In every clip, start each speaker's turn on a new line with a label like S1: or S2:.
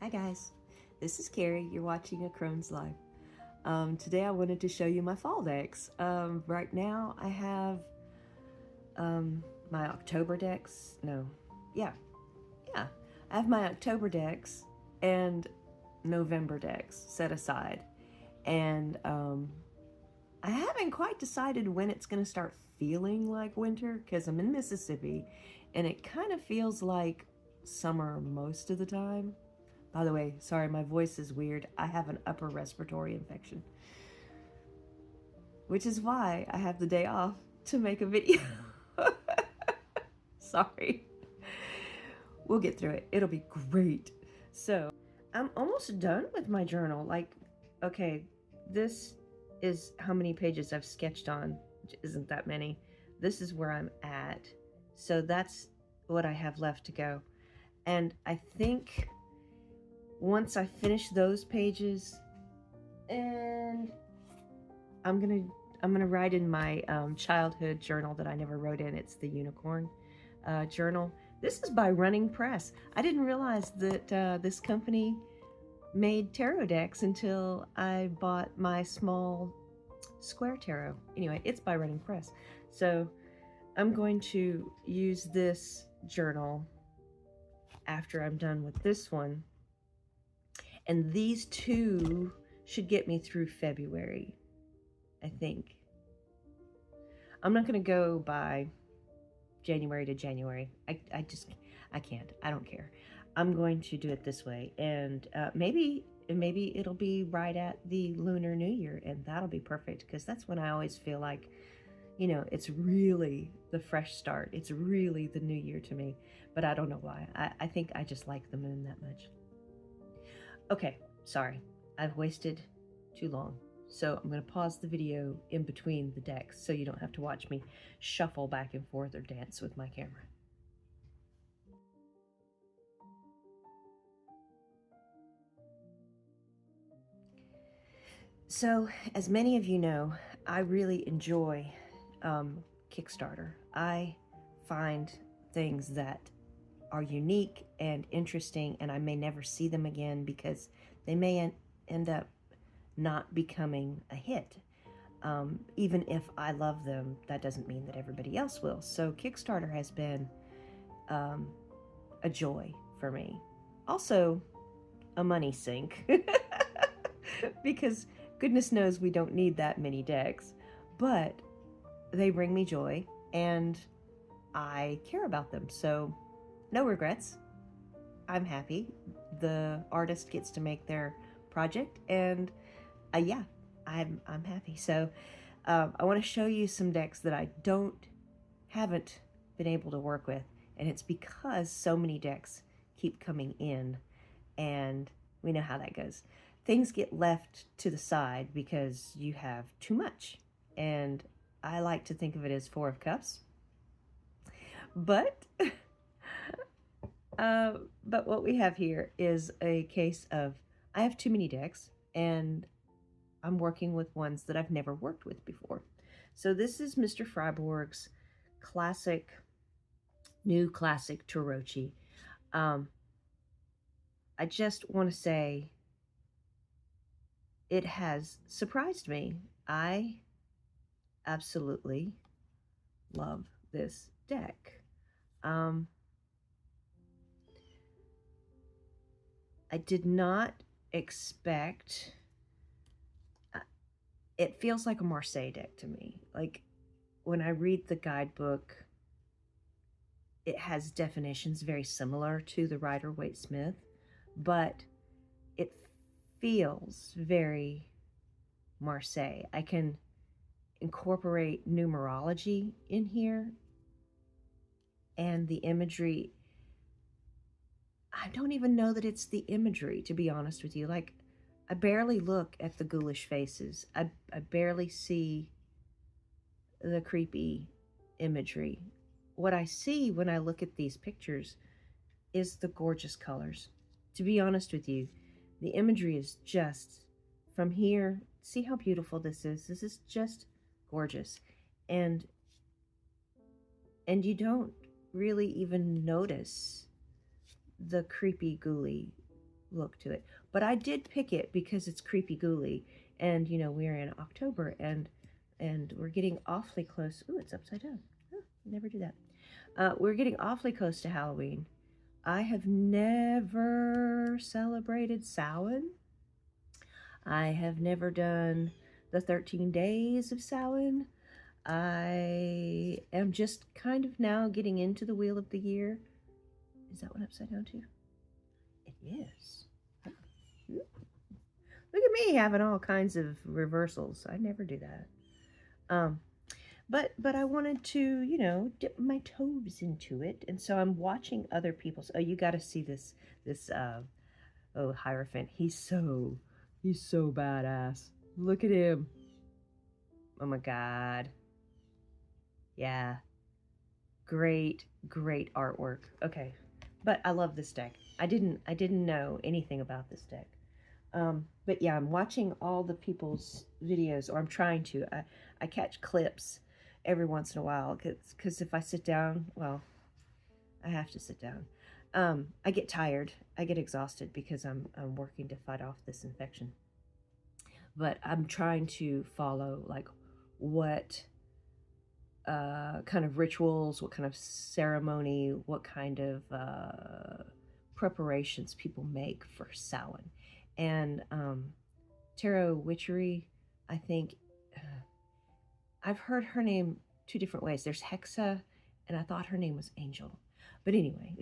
S1: Hi guys, this is Carrie. You're watching A Crone's Life. Today I wanted to show you my fall decks. Right now I have my October decks. Yeah. I have my October decks and November decks set aside. And I haven't quite decided when it's going to start feeling like winter because I'm in Mississippi and it kind of feels like summer most of the time. By the way, sorry, my voice is weird. I have an upper respiratory infection, which is why I have the day off to make a video. Sorry. We'll get through it. It'll be great. So, I'm almost done with my journal. Like, okay, this is how many pages I've sketched on, which isn't that many. This is where I'm at. So that's what I have left to go. And I think once I finish those pages, and I'm gonna write in my childhood journal that I never wrote in. It's the unicorn journal. This is by Running Press. I didn't realize that this company made tarot decks until I bought my small square tarot. Anyway, it's by Running Press. So I'm going to use this journal after I'm done with this one. And these two should get me through February, I think. I'm not going to go by January to January. I can't. I don't care. I'm going to do it this way. And maybe it'll be right at the Lunar New Year, and that'll be perfect because that's when I always feel like, you know, it's really the fresh start. It's really the new year to me, but I don't know why. I think I just like the moon that much. Okay, sorry. I've wasted too long. So I'm going to pause the video in between the decks so you don't have to watch me shuffle back and forth or dance with my camera. So, as many of you know, I really enjoy Kickstarter. I find things that are unique and interesting, and I may never see them again because they may end up not becoming a hit. Even if I love them, that doesn't mean that everybody else will. So Kickstarter has been a joy for me. Also, a money sink. Because goodness knows we don't need that many decks. But they bring me joy, and I care about them. So no regrets. I'm happy. The artist gets to make their project, and yeah, I'm happy. So I want to show you some decks that I haven't been able to work with, and it's because so many decks keep coming in, and we know how that goes. Things get left to the side because you have too much, and I like to think of it as Four of Cups. But but what we have here is a case of I have too many decks, and I'm working with ones that I've never worked with before. So this is Mr. Freiborg's new classic Tarochi. I just want to say it has surprised me. I absolutely love this deck. I did not expect... It feels like a Marseille deck to me. Like, when I read the guidebook, it has definitions very similar to the Rider-Waite-Smith, but it feels very Marseille. I can incorporate numerology in here, and the imagery, I don't even know that it's the imagery, to be honest with you. Like, I barely look at the ghoulish faces. I barely see the creepy imagery. What I see when I look at these pictures is the gorgeous colors. To be honest with you, the imagery is just, from here, see how beautiful this is? This is just gorgeous. And you don't really even notice the creepy ghouly look to it. But I did pick it because it's creepy ghouly, and we're in October, and we're getting awfully close. Ooh, it's upside down. Oh, never do that. We're getting awfully close to Halloween. I have never celebrated Samhain. I have never done the 13 days of Samhain. I am just kind of now getting into the wheel of the year. Is that one upside down too? It is. Look at me having all kinds of reversals. I never do that. Um, but I wanted to, dip my toes into it, and so I'm watching other people's. Oh, you got to see this. Oh, Hierophant. He's so badass. Look at him. Oh my God. Yeah. Great, great artwork. Okay, but I love this deck. I didn't know anything about this deck. But yeah, I'm watching all the people's videos, or I'm trying to. I catch clips every once in a while, because if I sit down, well, I have to sit down. I get tired. I get exhausted because I'm working to fight off this infection. But I'm trying to follow like what kind of rituals, what kind of ceremony, what kind of preparations people make for Samhain. And tarot witchery, I think I've heard her name two different ways. There's Hexa, and I thought her name was Angel. But anyway,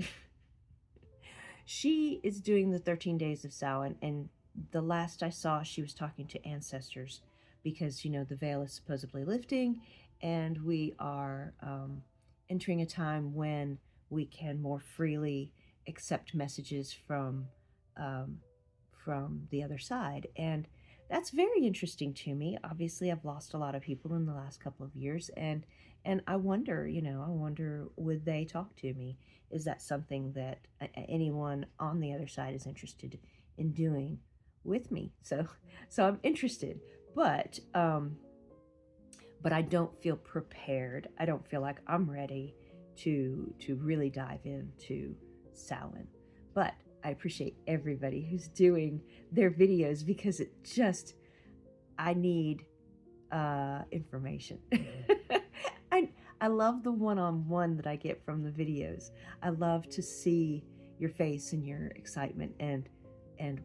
S1: she is doing the 13 days of Samhain, and the last I saw, she was talking to ancestors because, the veil is supposedly lifting, and we are entering a time when we can more freely accept messages um, from the other side. And that's very interesting to me. Obviously, I've lost a lot of people in the last couple of years, and I wonder, would they talk to me? Is that something that anyone on the other side is interested in doing with me? So I'm interested, but I don't feel prepared. I don't feel like I'm ready to really dive into Samhain. But I appreciate everybody who's doing their videos, because I need information. I I love the one-on-one that I get from the videos. I love to see your face and your excitement, and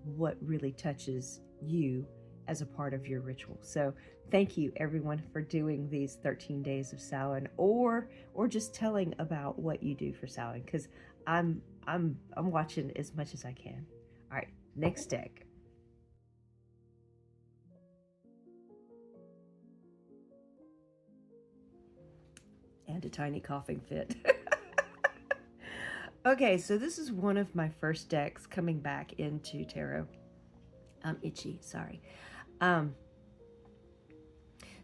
S1: what really touches you as a part of your ritual. So thank you everyone for doing these 13 days of Samhain, or just telling about what you do for Samhain, because I'm watching as much as I can. All right, next deck. And a tiny coughing fit. Okay, so this is one of my first decks coming back into tarot. I'm itchy, sorry. Um,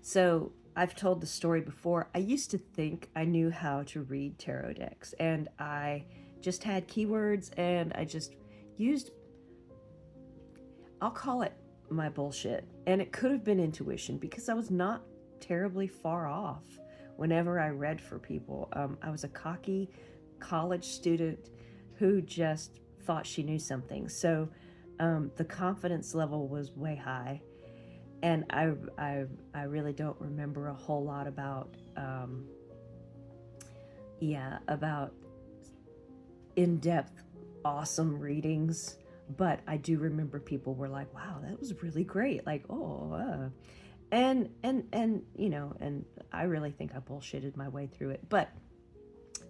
S1: so I've told the story before. I used to think I knew how to read tarot decks, and I just had keywords, and I just used, I'll call it my bullshit. And it could have been intuition, because I was not terribly far off whenever I read for people. I was a cocky college student who just thought she knew something. So the confidence level was way high. And I really don't remember a whole lot about, about in-depth, awesome readings. But I do remember people were like, wow, that was really great. Like, and I really think I bullshitted my way through it. But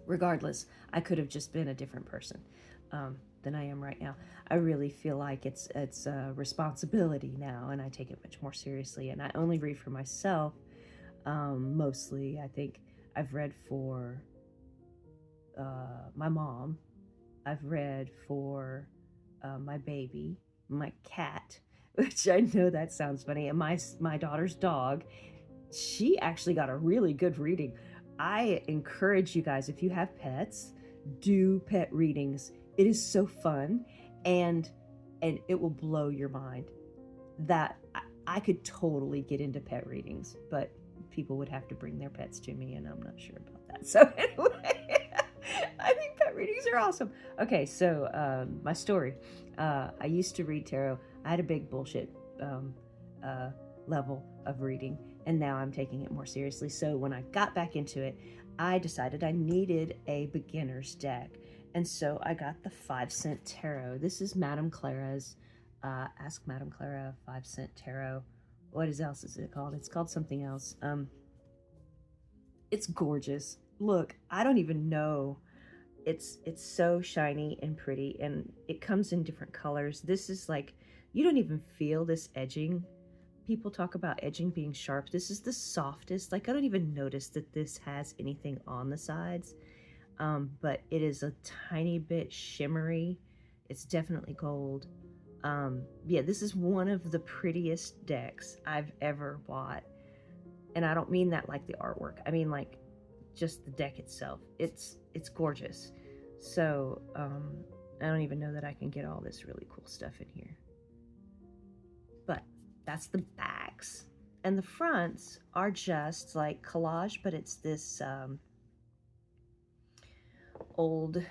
S1: regardless, I could have just been a different person than I am right now. I really feel like it's a responsibility now, and I take it much more seriously. And I only read for myself, mostly. I think I've read for my mom. I've read for my baby, my cat, which I know that sounds funny, and my daughter's dog. She actually got a really good reading. I encourage you guys, if you have pets, do pet readings. It is so fun, and it will blow your mind. That I could totally get into pet readings, but people would have to bring their pets to me, and I'm not sure about that. So anyway, I think pet readings are awesome. Okay, so my story. I used to read tarot. I had a big bullshit um, uh, level of reading, and now I'm taking it more seriously. So when I got back into it, I decided I needed a beginner's deck. And so I got the 5 Cent Tarot. This is Madame Clara's Ask Madame Clara 5 Cent Tarot. What else is it called? It's called something else. It's gorgeous. Look, I don't even know. It's so shiny and pretty, and it comes in different colors. This is like, you don't even feel this edging. People talk about edging being sharp. This is the softest. Like, I don't even notice that this has anything on the sides. But it is a tiny bit shimmery. It's definitely gold. Yeah, this is one of the prettiest decks I've ever bought. And I don't mean that like the artwork. I mean like just the deck itself. It's gorgeous. So I don't even know that I can get all this really cool stuff in here. But that's the backs. And the fronts are just like collage, but it's this old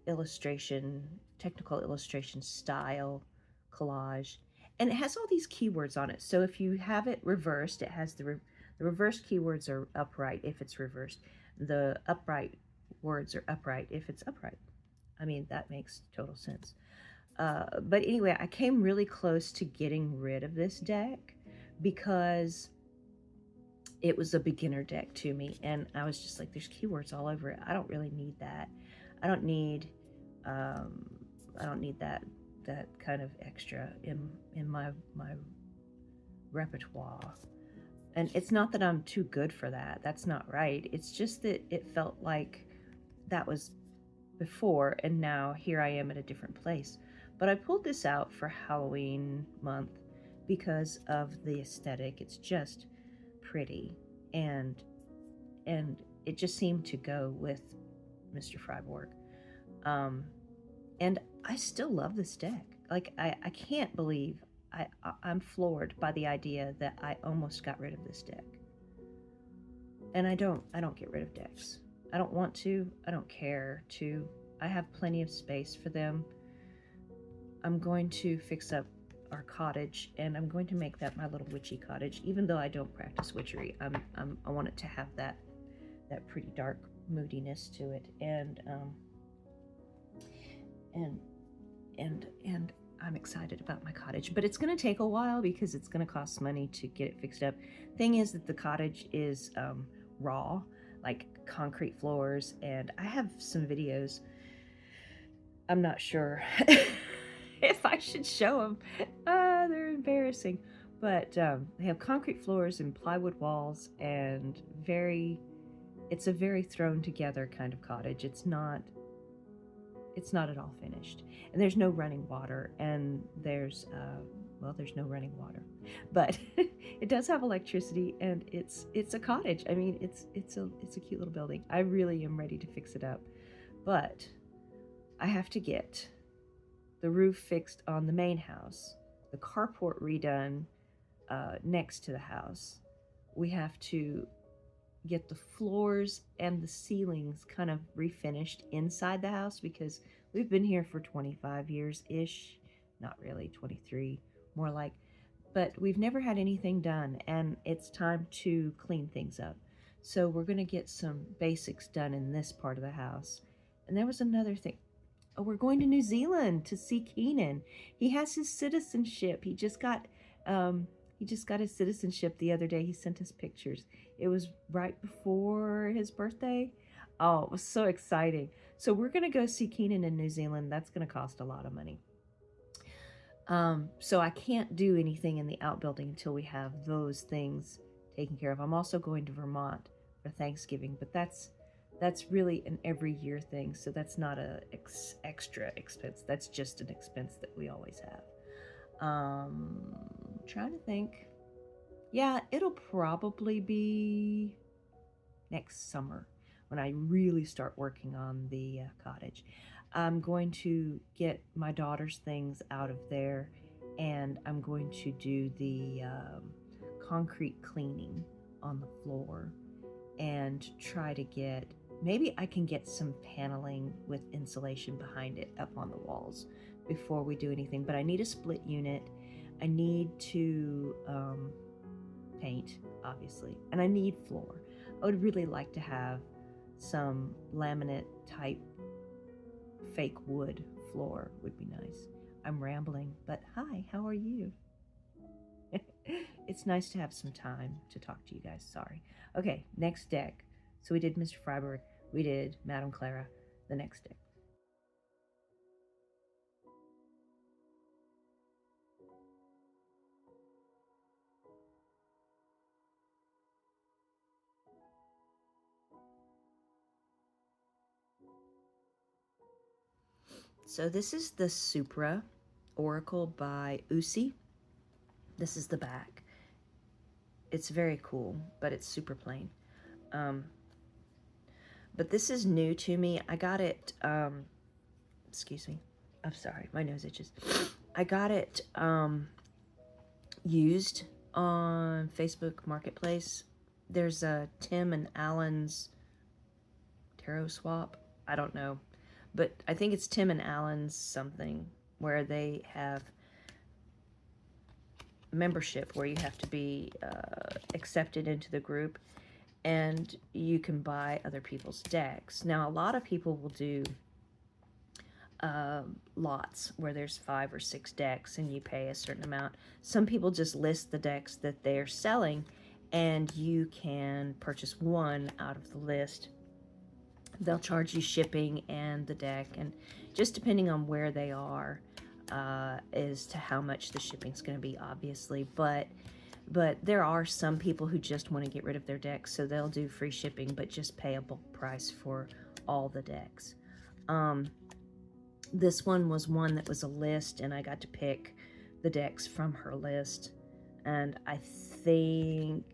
S1: illustration, technical illustration style collage. And it has all these keywords on it. So if you have it reversed, it has the reversed keywords are upright if it's reversed. The upright words are upright if it's upright. I mean, that makes total sense. But anyway, I came really close to getting rid of this deck because it was a beginner deck to me, and I was just like, there's keywords all over it. I don't really need that. I don't need that kind of extra in my repertoire. And it's not that I'm too good for that. That's not right. It's just that it felt like that was before, and now here I am at a different place. But I pulled this out for Halloween month because of the aesthetic. It's just pretty, and it just seemed to go with Mr. Freiburg. And I still love this deck. Like, I can't believe I'm floored by the idea that I almost got rid of this deck. And I don't get rid of decks. I don't want to. I don't care to. I have plenty of space for them. I'm going to fix up our cottage, and I'm going to make that my little witchy cottage. Even though I don't practice witchery, I want it to have that pretty dark moodiness to it, and I'm excited about my cottage. But it's going to take a while because it's going to cost money to get it fixed up. Thing is that the cottage is raw, like concrete floors, and I have some videos. I'm not sure if I should show them. They're embarrassing. But they have concrete floors and plywood walls, and it's a very thrown together kind of cottage. It's not at all finished. And there's no running water, and there's no running water. But it does have electricity, and it's a cottage. I mean, it's a cute little building. I really am ready to fix it up. But I have to get the roof fixed on the main house, the carport redone next to the house. We have to get the floors and the ceilings kind of refinished inside the house because we've been here for 25 years-ish. Not really, 23, more like. But we've never had anything done, and it's time to clean things up. So we're going to get some basics done in this part of the house. And there was another thing. Oh, we're going to New Zealand to see Keenan. He has his citizenship. He just got his citizenship the other day. He sent us pictures. It was right before his birthday. Oh, it was so exciting. So we're going to go see Keenan in New Zealand. That's going to cost a lot of money. So I can't do anything in the outbuilding until we have those things taken care of. I'm also going to Vermont for Thanksgiving, but that's really an every year thing. So that's not a extra expense. That's just an expense that we always have. Trying to think. Yeah, it'll probably be next summer when I really start working on the cottage. I'm going to get my daughter's things out of there, and I'm going to do the concrete cleaning on the floor. and try to get, maybe I can get some paneling with insulation behind it up on the walls before we do anything. But I need a split unit. I need to paint, obviously, and I need floor. I would really like to have some laminate type fake wood floor would be nice. I'm rambling, but hi, how are you? It's nice to have some time to talk to you guys. Sorry. Okay, next deck. So we did Mr. Freiburg, we did Madame Clara, the next deck. So this is the Supra Oracle by Usi. This is the back. It's very cool, but it's super plain. But this is new to me. I got it, excuse me. I'm sorry, my nose itches. I got it used on Facebook Marketplace. There's a Tim and Alan's tarot swap. I don't know. But I think it's Tim and Alan's something where they have membership where you have to be accepted into the group, and you can buy other people's decks. Now, a lot of people will do lots where there's 5 or 6 decks and you pay a certain amount. Some people just list the decks that they're selling, and you can purchase one out of the list. They'll charge you shipping and the deck, and just depending on where they are as to how much the shipping's going to be, obviously. But there are some people who just want to get rid of their decks, so they'll do free shipping but just pay a bulk price for all the decks. This one was one that was a list, and I got to pick the decks from her list, and I think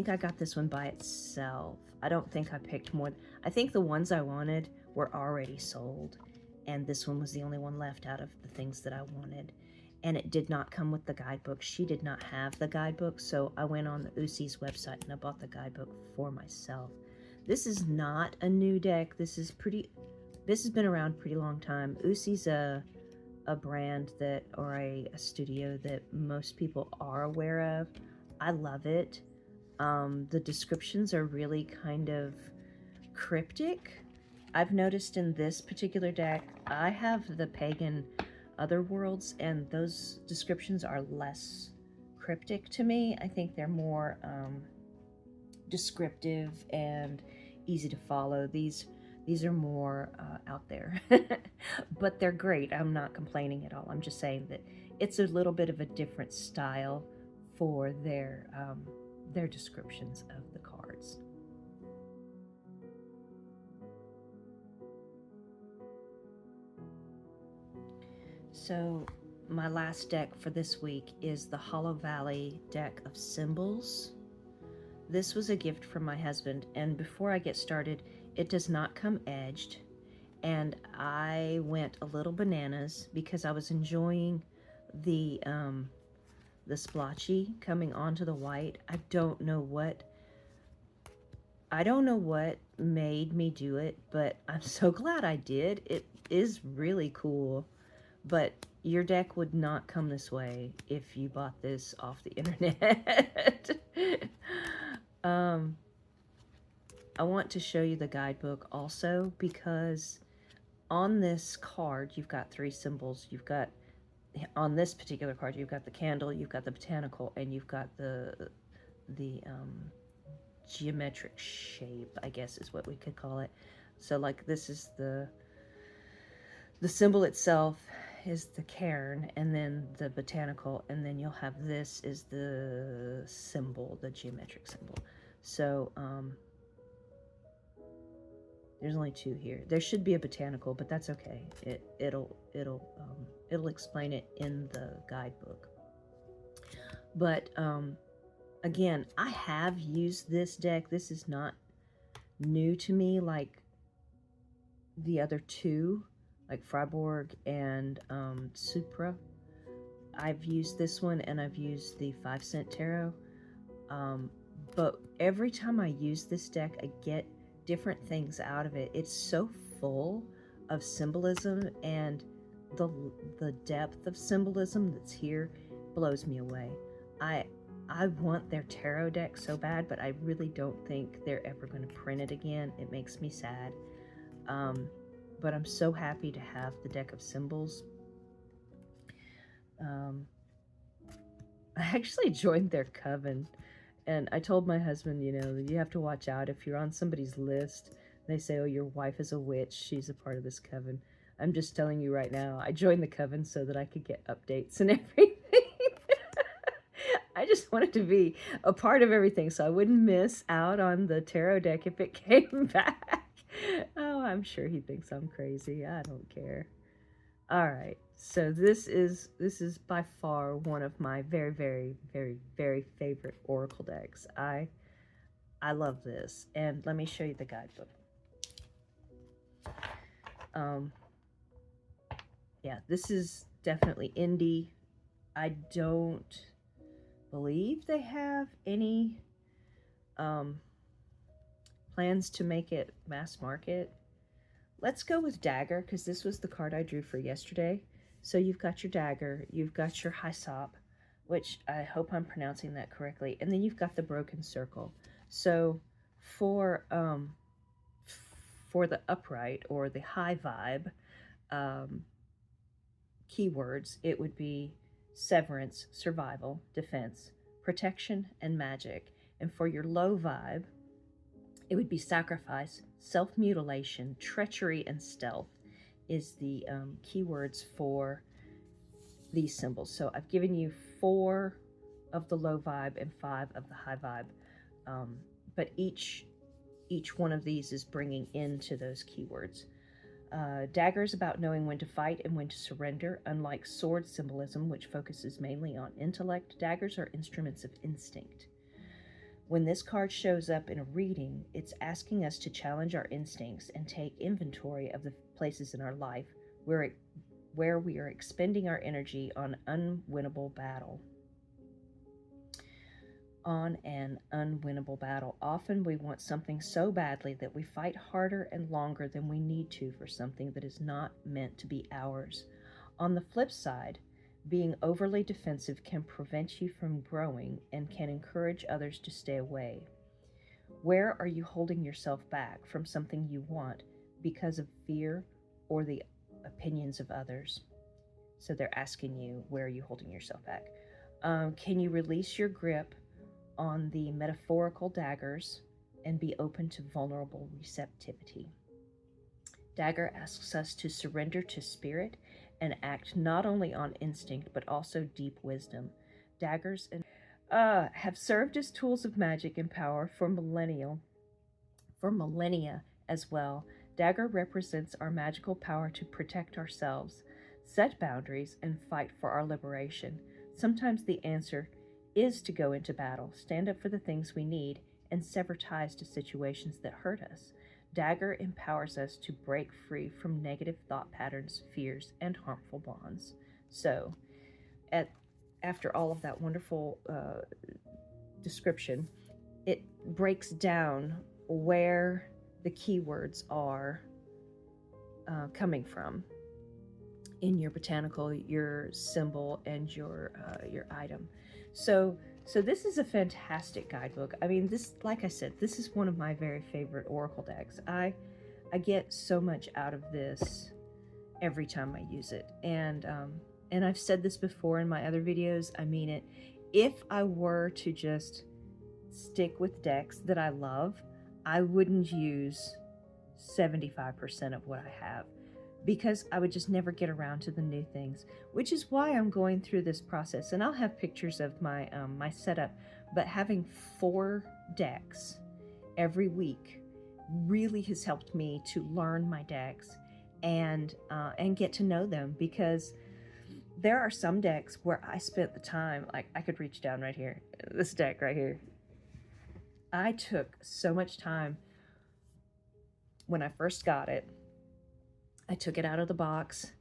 S1: I got this one by itself. I don't think I picked more. I think the ones I wanted were already sold, and this one was the only one left out of the things that I wanted. And it did not come with the guidebook. She did not have the guidebook, so I went on the Usi's website and I bought the guidebook for myself. This is not a new deck. This has been around a pretty long time. Usi's a brand that, or a studio that most people are aware of. I love it. The descriptions are really kind of cryptic. I've noticed in this particular deck, I have the Pagan Otherworlds, and those descriptions are less cryptic to me. I think they're more descriptive and easy to follow. These are more out there, but they're great. I'm not complaining at all. I'm just saying that it's a little bit of a different style for their descriptions of the cards. So my last deck for this week is the Hollow Valley deck of symbols. This was a gift from my husband, and before I get started, it does not come edged, and I went a little bananas because I was enjoying the splotchy coming onto the white. I don't know what made me do it, but I'm so glad I did. It is really cool, but your deck would not come this way if you bought this off the internet. I want to show you the guidebook also, because on this card you've got 3 symbols. You've got, on this particular card, you've got the candle, you've got the botanical, and you've got the geometric shape, I guess is what we could call it. So like this is the symbol itself is the cairn, and then the botanical, and then you'll have this is the symbol, the geometric symbol. So there's only 2 here. There should be a botanical, but that's okay. It'll explain it in the guidebook. But again, I have used this deck. This is not new to me like the other 2, like Freiburg and Supra. I've used this one, and I've used the 5 Cent Tarot. but every time I use this deck, I get different things out of it. It's so full of symbolism, and the depth of symbolism that's here blows me away. I want their tarot deck so bad, but I really don't think they're ever going to print it again. It makes me sad. But I'm so happy to have the deck of symbols. I actually joined their coven, and I told my husband, you know, you have to watch out if you're on somebody's list. They say, oh, your wife is a witch, she's a part of this coven. I'm just telling you right now, I joined the coven so that I could get updates and everything. I just wanted to be a part of everything so I wouldn't miss out on the tarot deck if it came back. Oh, I'm sure he thinks I'm crazy. I don't care. All right. So this is by far one of my very, very, very, very favorite oracle decks. I love this. And let me show you the guidebook. Yeah, this is definitely indie. I don't believe they have any plans to make it mass market. Let's go with Dagger, because this was the card I drew for yesterday. So you've got your Dagger, you've got your Hyssop, which I hope I'm pronouncing that correctly, and then you've got the Broken Circle. So for the upright or the high vibe keywords, it would be severance, survival, defense, protection, and magic. And for your low vibe, it would be sacrifice, self-mutilation, treachery, and stealth is the keywords for these symbols. So I've given you 4 of the low vibe and 5 of the high vibe. But each one of these is bringing into those keywords. Dagger is about knowing when to fight and when to surrender. Unlike sword symbolism, which focuses mainly on intellect, daggers are instruments of instinct. When this card shows up in a reading, it's asking us to challenge our instincts and take inventory of the places in our life where we are expending our energy on an unwinnable battle. Often we want something so badly that we fight harder and longer than we need to for something that is not meant to be ours. On the flip side, being overly defensive can prevent you from growing and can encourage others to stay away. Where are you holding yourself back from something you want because of fear or the opinions of others? So they're asking you, where are you holding yourself back? Can you release your grip on the metaphorical daggers and be open to vulnerable receptivity? Dagger asks us to surrender to spirit and act not only on instinct but also deep wisdom. Daggers have served as tools of magic and power for millennia as well. Dagger represents our magical power to protect ourselves, set boundaries, and fight for our liberation. Sometimes the answer is to go into battle, stand up for the things we need, and sever ties to situations that hurt us. Dagger empowers us to break free from negative thought patterns, fears, and harmful bonds. So, after all of that wonderful description, it breaks down where the keywords are coming from in your botanical, your symbol, and your item. So this is a fantastic guidebook. I mean, this, like I said, this is one of my very favorite oracle decks. I get so much out of this every time I use it, and I've said this before in my other videos. I mean it. If I were to just stick with decks that I love, I wouldn't use 75% of what I have, because I would just never get around to the new things, which is why I'm going through this process. And I'll have pictures of my my setup, but having 4 decks every week really has helped me to learn my decks and get to know them, because there are some decks where I spent the time, like I could reach down right here, this deck right here. I took so much time when I first got it. I took it out of the box,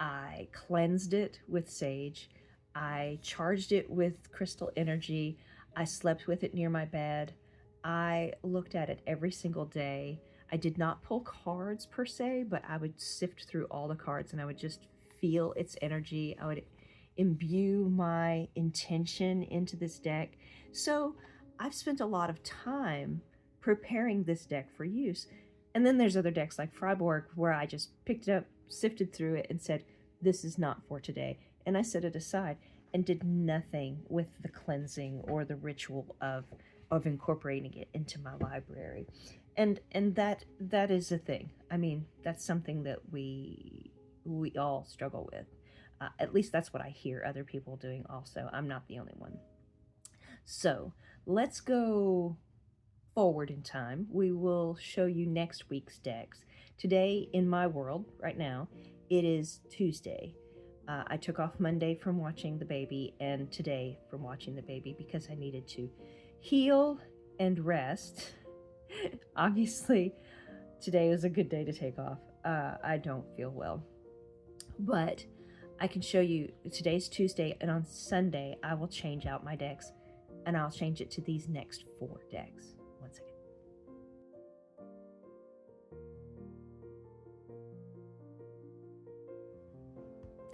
S1: I cleansed it with sage, I charged it with crystal energy, I slept with it near my bed. I looked at it every single day. I did not pull cards per se, but I would sift through all the cards and I would just feel its energy. I would imbue my intention into this deck. So I've spent a lot of time preparing this deck for use. And then there's other decks like Freiburg where I just picked it up, sifted through it, and said, this is not for today. And I set it aside and did nothing with the cleansing or the ritual of incorporating it into my library. And that is a thing. I mean, that's something that we all struggle with. At least that's what I hear other people doing also. I'm not the only one. So let's go forward in time. We will show you next week's decks. Today, in my world, right now, it is Tuesday. I took off Monday from watching the baby and today from watching the baby because I needed to heal and rest. Obviously, today is a good day to take off. I don't feel well. But I can show you, today's Tuesday, and on Sunday, I will change out my decks, and I'll change it to these next 4 decks. One second.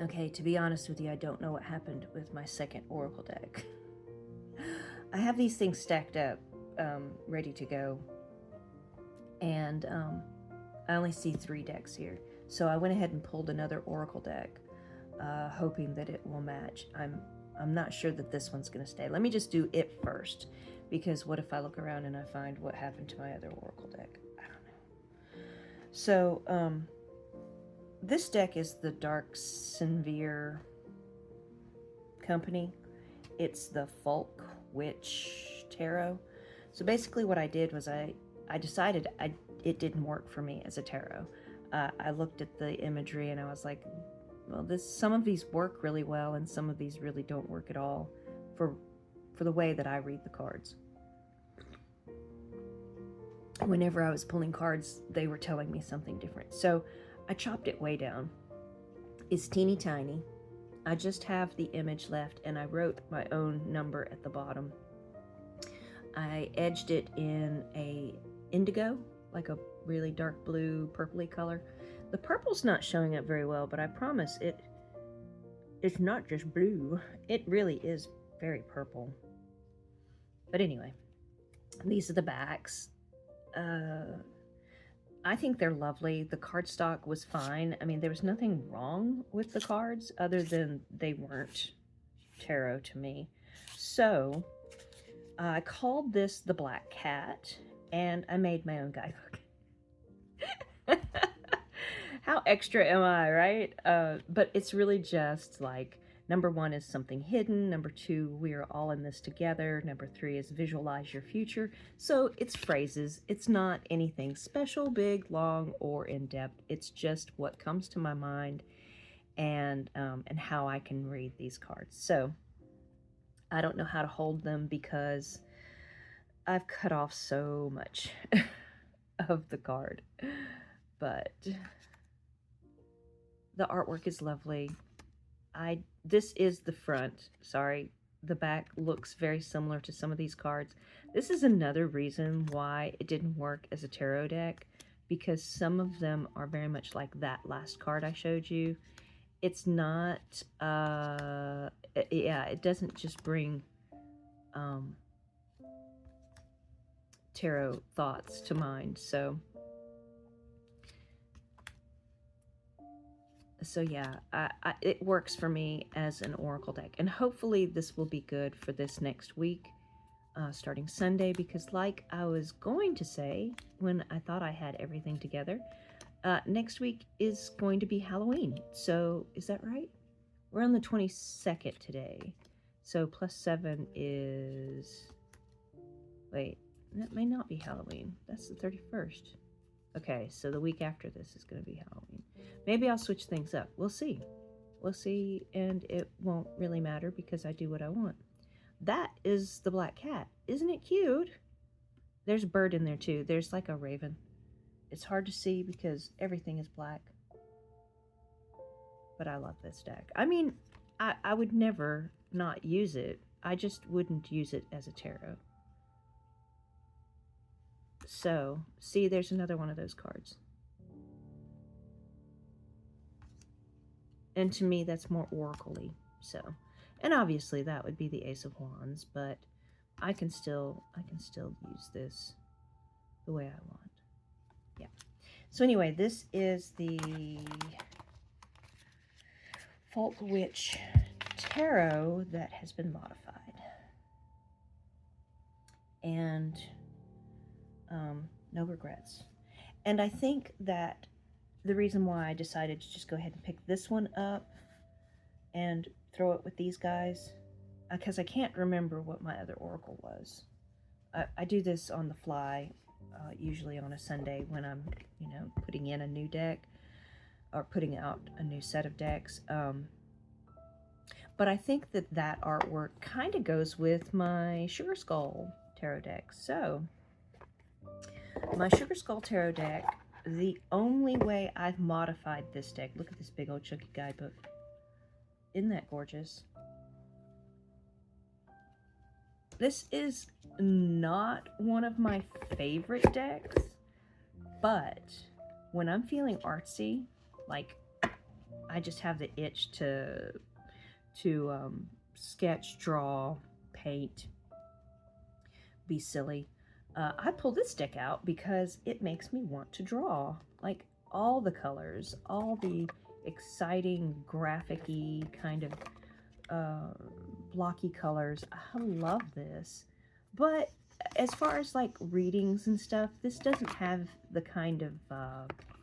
S1: Okay, to be honest with you, I don't know what happened with my second Oracle deck. I have these things stacked up, ready to go, and I only see 3 decks here. So I went ahead and pulled another Oracle deck, hoping that it will match. I'm not sure that this one's going to stay. Let me just do it first, because what if I look around and I find what happened to my other Oracle deck? I don't know. So, this deck is the Dark Sinvir company. It's the Folk Witch Tarot. So basically what I did was I decided it didn't work for me as a tarot. I looked at the imagery and I was like, well, some of these work really well and some of these really don't work at all for the way that I read the cards. Whenever I was pulling cards, they were telling me something different. So I chopped it way down. It's teeny tiny. I just have the image left and I wrote my own number at the bottom. I edged it in a indigo, like a really dark blue, purpley color. The purple's not showing up very well, but I promise it's not just blue. It really is very purple. But anyway, these are the backs. I think they're lovely. The cardstock was fine. I mean, there was nothing wrong with the cards other than they weren't tarot to me. So I called this the Black Cat, and I made my own guidebook. How extra am I, right? But it's really just like, number 1 is something hidden. Number 2, we are all in this together. Number 3 is visualize your future. So it's phrases. It's not anything special, big, long, or in-depth. It's just what comes to my mind and how I can read these cards. So I don't know how to hold them because I've cut off so much of the card. But the artwork is lovely. This is the front. Sorry, the back looks very similar to some of these cards. This is another reason why it didn't work as a tarot deck, because some of them are very much like that last card I showed you. It's not, it doesn't just bring tarot thoughts to mind. So yeah, it works for me as an Oracle deck. And hopefully this will be good for this next week, starting Sunday, because like I was going to say when I thought I had everything together, next week is going to be Halloween. So is that right? We're on the 22nd today. So +7 is... Wait, that may not be Halloween. That's the 31st. Okay, so the week after this is going to be Halloween. Maybe I'll switch things up. We'll see. We'll see, and it won't really matter because I do what I want. That is the Black Cat. Isn't it cute? There's a bird in there too. There's like a raven. It's hard to see because everything is black. But I love this deck. I mean, I would never not use it. I just wouldn't use it as a tarot. So, see, there's another one of those cards. And to me, that's more oracle-y. So, and obviously that would be the Ace of Wands, but I can still use this the way I want. Yeah. So anyway, this is the Fault Witch Tarot that has been modified. And no regrets. And I think that the reason why I decided to just go ahead and pick this one up and throw it with these guys, because I can't remember what my other oracle was. I do this on the fly, usually on a Sunday when I'm, putting in a new deck or putting out a new set of decks. But I think that artwork kind of goes with my Sugar Skull tarot deck. So my Sugar Skull tarot deck, the only way I've modified this deck, look at this big old chunky guidebook. Isn't that gorgeous? This is not one of my favorite decks, but when I'm feeling artsy, like I just have the itch to sketch, draw, paint, be silly, I pull this deck out because it makes me want to draw. Like all the colors, all the exciting, graphic-y kind of blocky colors. I love this. But as far as like readings and stuff, this doesn't have the kind of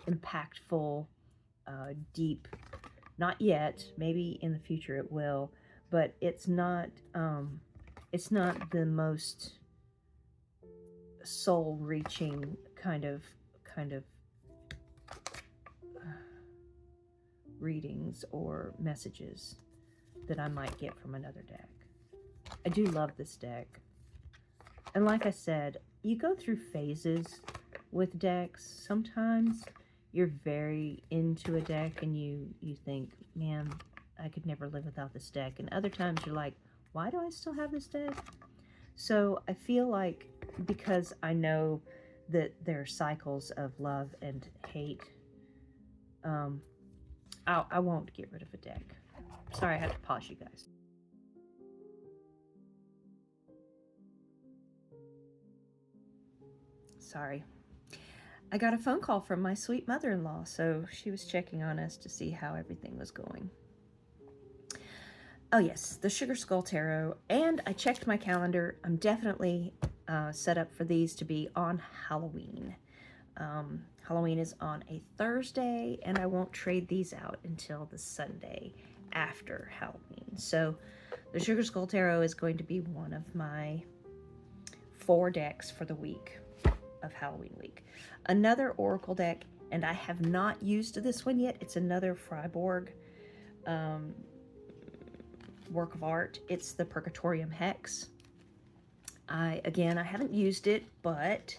S1: impactful, deep, not yet, maybe in the future it will, but it's not the most soul-reaching kind of readings or messages that I might get from another deck. I do love this deck. And like I said, you go through phases with decks. Sometimes you're very into a deck and you think, man, I could never live without this deck. And other times you're like, why do I still have this deck? So I feel like, because I know that there are cycles of love and hate, I won't get rid of a deck. Sorry, I had to pause you guys. Sorry. I got a phone call from my sweet mother-in-law, so she was checking on us to see how everything was going. Oh yes, the Sugar Skull Tarot, and I checked my calendar. I'm definitely set up for these to be on Halloween. Halloween is on a Thursday, and I won't trade these out until the Sunday after Halloween. So the Sugar Skull Tarot is going to be one of my 4 decks for the week of Halloween week. Another Oracle deck, and I have not used this one yet. It's another Freiburg work of art. It's the Purgatorium Hex. I haven't used it, but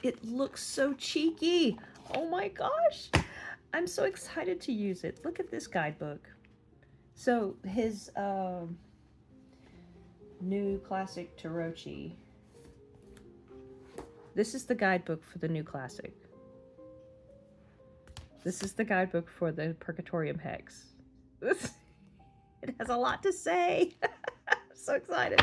S1: it looks so cheeky. Oh my gosh. I'm so excited to use it. Look at this guidebook. So his new classic Tarochi. This is the guidebook for the new classic. This is the guidebook for the Purgatorium Hex. It has a lot to say. I'm so excited.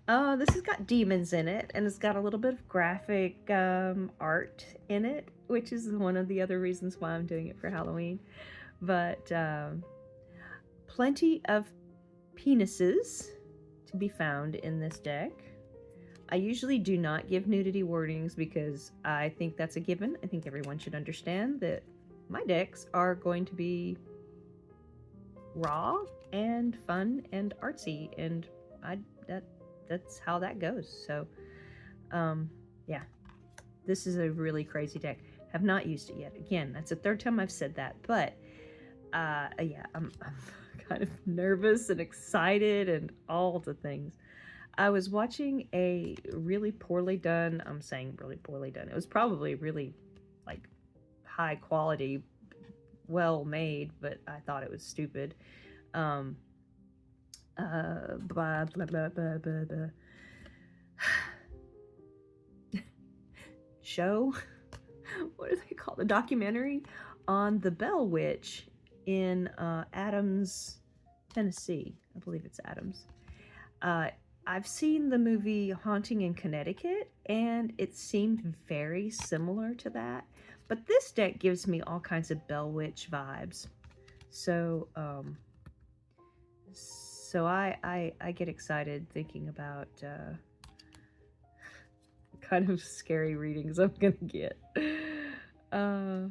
S1: This has got demons in it, and it's got a little bit of graphic art in it, which is one of the other reasons why I'm doing it for Halloween. But plenty of penises to be found in this deck. I usually do not give nudity wordings because I think that's a given. I think everyone should understand that my decks are going to be raw and fun and artsy, and that's how that goes. So yeah, this is a really crazy deck. Have not used it yet. Again, that's the 3rd time I've said that, but yeah, I'm kind of nervous and excited and all the things. I was watching a really poorly done, I'm saying really poorly done, it was probably really like high quality, well made, but I thought it was stupid, Blah, blah, blah, blah, blah, blah. Show, what do they call the documentary on the Bell Witch in Adams, Tennessee. I believe it's Adams. Uh, I've seen the movie Haunting in Connecticut, and it seemed very similar to that. But this deck gives me all kinds of Bell Witch vibes. So, I get excited thinking about kind of scary readings I'm gonna get. Uh,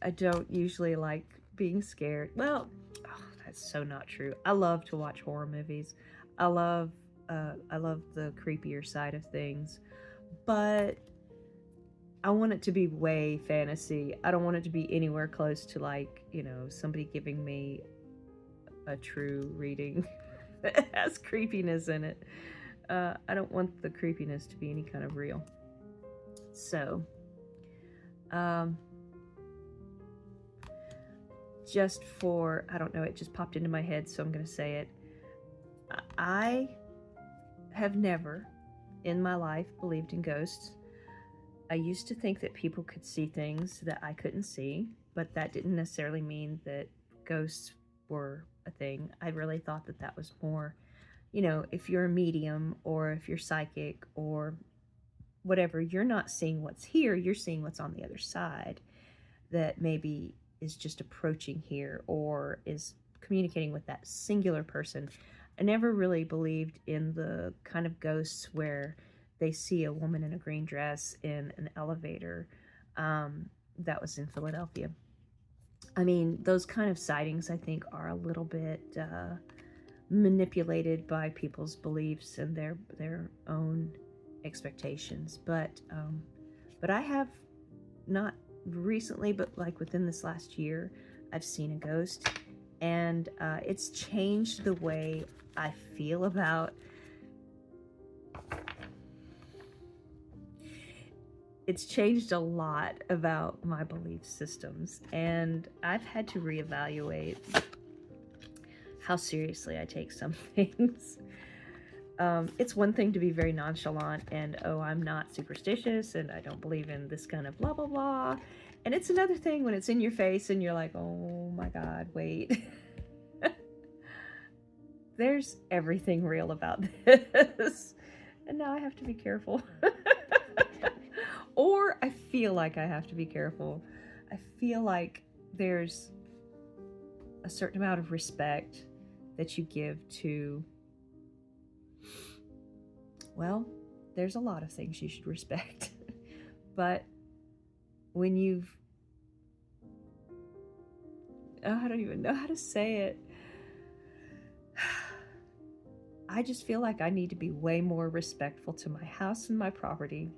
S1: I don't usually like being scared. Well, oh, that's so not true. I love to watch horror movies. I love the creepier side of things, but I want it to be way fantasy. I don't want it to be anywhere close to, like, somebody giving me a true reading that has creepiness in it. I don't want the creepiness to be any kind of real. So, just for, I don't know, it just popped into my head, so I'm going to say it. I have never in my life believed in ghosts. I used to think that people could see things that I couldn't see, but that didn't necessarily mean that ghosts were a thing. I really thought that that was more, if you're a medium or if you're psychic or whatever, you're not seeing what's here, you're seeing what's on the other side that maybe is just approaching here or is communicating with that singular person. I never really believed in the kind of ghosts where they see a woman in a green dress in an elevator. That was in Philadelphia. I mean, those kind of sightings, I think, are a little bit manipulated by people's beliefs and their own expectations. But I have not recently, but like within this last year, I've seen a ghost, and it's changed the way I feel about. It's changed a lot about my belief systems, and I've had to reevaluate how seriously I take some things. It's one thing to be very nonchalant and, oh, I'm not superstitious and I don't believe in this kind of blah, blah, blah. And it's another thing when it's in your face and you're like, oh my God, wait. There's everything real about this. And now I have to be careful. Or I feel like I have to be careful. I feel like there's a certain amount of respect that you give to, well, there's a lot of things you should respect. But when I don't even know how to say it. I just feel like I need to be way more respectful to my house and my property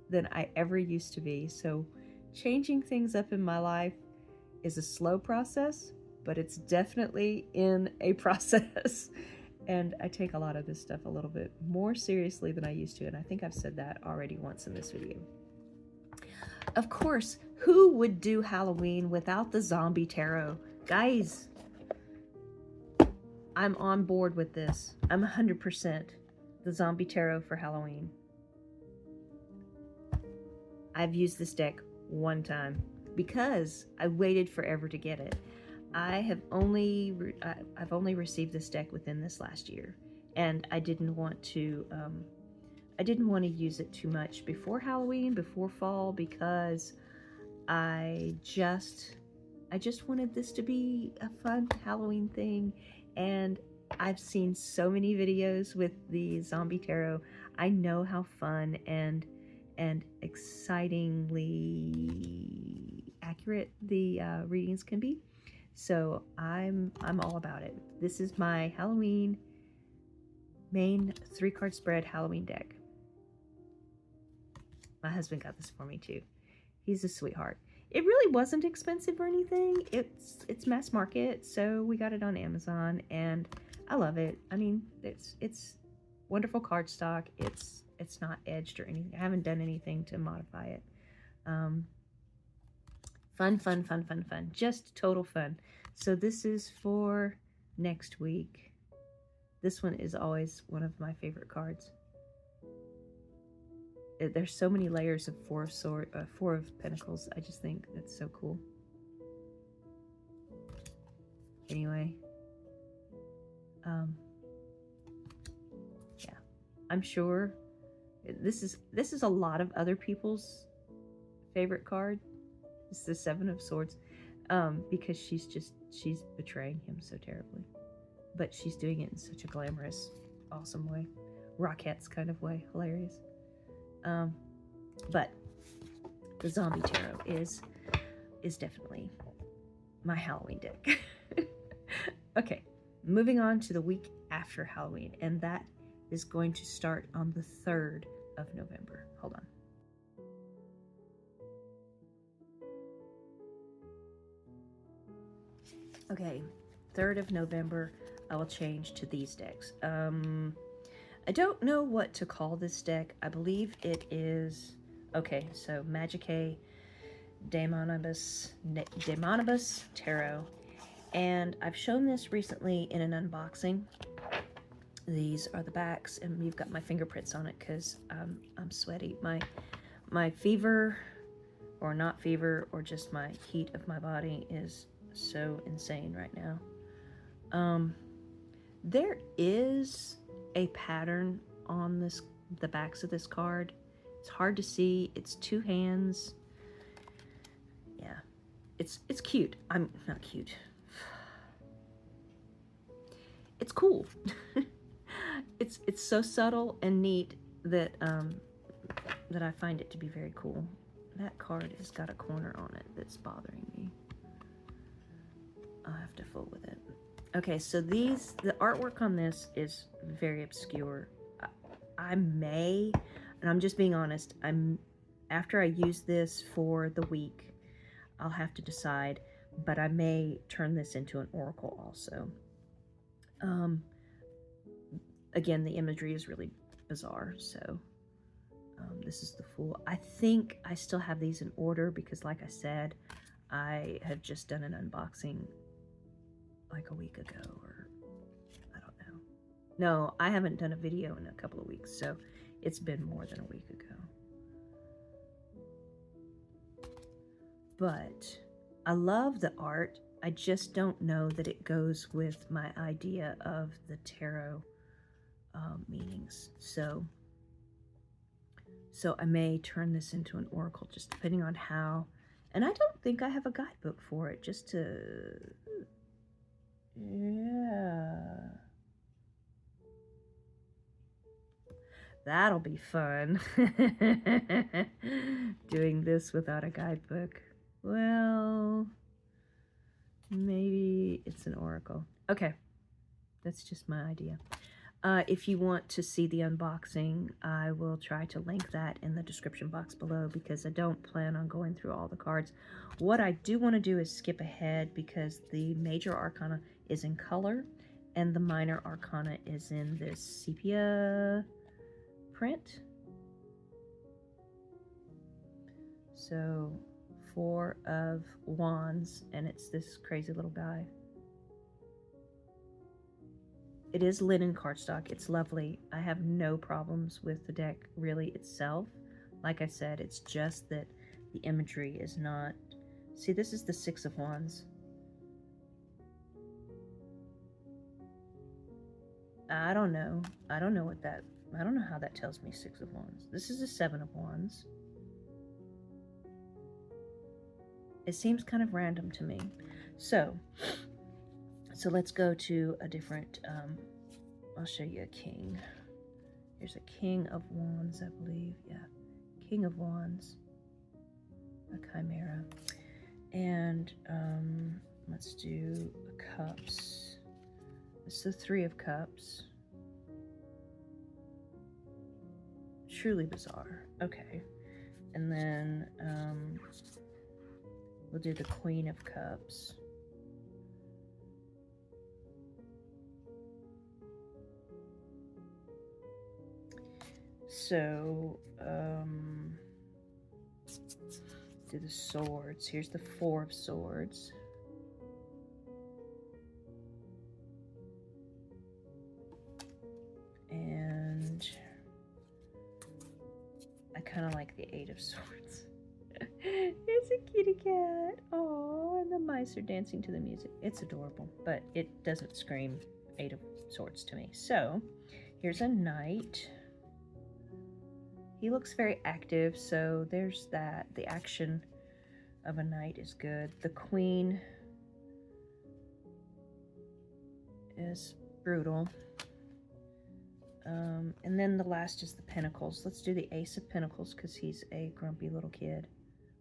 S1: than I ever used to be. So changing things up in my life is a slow process, but it's definitely in a process. And I take a lot of this stuff a little bit more seriously than I used to. And I think I've said that already once in this video. Of course, who would do Halloween without the zombie tarot? Guys, I'm on board with this. I'm 100% the zombie tarot for Halloween. I've used this deck one time because I waited forever to get it. I've only received this deck within this last year, and I didn't want to use it too much before Halloween, before fall, because I just wanted this to be a fun Halloween thing. And I've seen so many videos with the zombie tarot. I know how fun and excitingly accurate the readings can be. So I'm all about it. This is my Halloween main 3-card spread Halloween deck. My husband got this for me too. He's a sweetheart. It really wasn't expensive or anything. It's mass market, so we got it on Amazon, and I love it. I mean, it's wonderful cardstock. It's not edged or anything. I haven't done anything to modify it. Fun. Just total fun. So this is for next week. This one is always one of my favorite cards. There's so many layers of Four of Pentacles. I just think that's so cool. Anyway, yeah, I'm sure this is a lot of other people's favorite card. It's the Seven of Swords, because she's betraying him so terribly, but she's doing it in such a glamorous, awesome way, Rockettes kind of way, hilarious. But the Zombie Tarot is definitely my Halloween deck. Okay, moving on to the week after Halloween, and that is going to start on the 3rd of November. Hold on. Okay, 3rd of November, I will change to these decks. I don't know what to call this deck. I believe it is... Okay, so Magicae Daemonibus Tarot. And I've shown this recently in an unboxing. These are the backs, and you've got my fingerprints on it because I'm sweaty. My fever, or not fever, or just my heat of my body is so insane right now. There is a pattern on the backs of this card. It's hard to see. It's 2 hands. Yeah, it's cute. I'm not cute. It's cool. It's so subtle and neat that that I find it to be very cool. That card has got a corner on it that's bothering me. I'll have to fool with it. Okay, so the artwork on this is very obscure. I may, and I'm just being honest, after I use this for the week, I'll have to decide, but I may turn this into an oracle also. Again, the imagery is really bizarre, so this is the Fool. I think I still have these in order because, like I said, I have just done an unboxing like a week ago, or I don't know. No, I haven't done a video in a couple of weeks, so it's been more than a week ago. But I love the art. I just don't know that it goes with my idea of the tarot meanings. So I may turn this into an oracle, just depending on how. And I don't think I have a guidebook for it, just to... Yeah. That'll be fun. Doing this without a guidebook. Well, maybe it's an oracle. Okay. That's just my idea. If you want to see the unboxing, I will try to link that in the description box below because I don't plan on going through all the cards. What I do want to do is skip ahead because the major arcana is in color and the minor arcana is in this sepia print. So 4 of Wands, and it's this crazy little guy. It is linen cardstock. It's lovely. I have no problems with the deck really itself. Like I said, it's just that the imagery is not... See, this is the 6 of Wands. I don't know. I don't know what that... I don't know how that tells me 6 of Wands. This is a 7 of Wands. It seems kind of random to me. So let's go to a different, I'll show you a king. Here's a King of Wands, I believe. Yeah, King of Wands, a chimera. And let's do a Cups. It's the 3 of Cups. Truly bizarre. Okay. And then we'll do the Queen of Cups. So, do the swords. Here's the 4 of Swords. kind of like the Eight of Swords. It's a kitty cat. Oh, and the mice are dancing to the music. It's adorable, but it doesn't scream Eight of Swords to me. So, here's a knight. He looks very active, so there's that. The action of a knight is good. The queen is brutal. And then the last is the pentacles. Let's do the Ace of Pentacles because he's a grumpy little kid,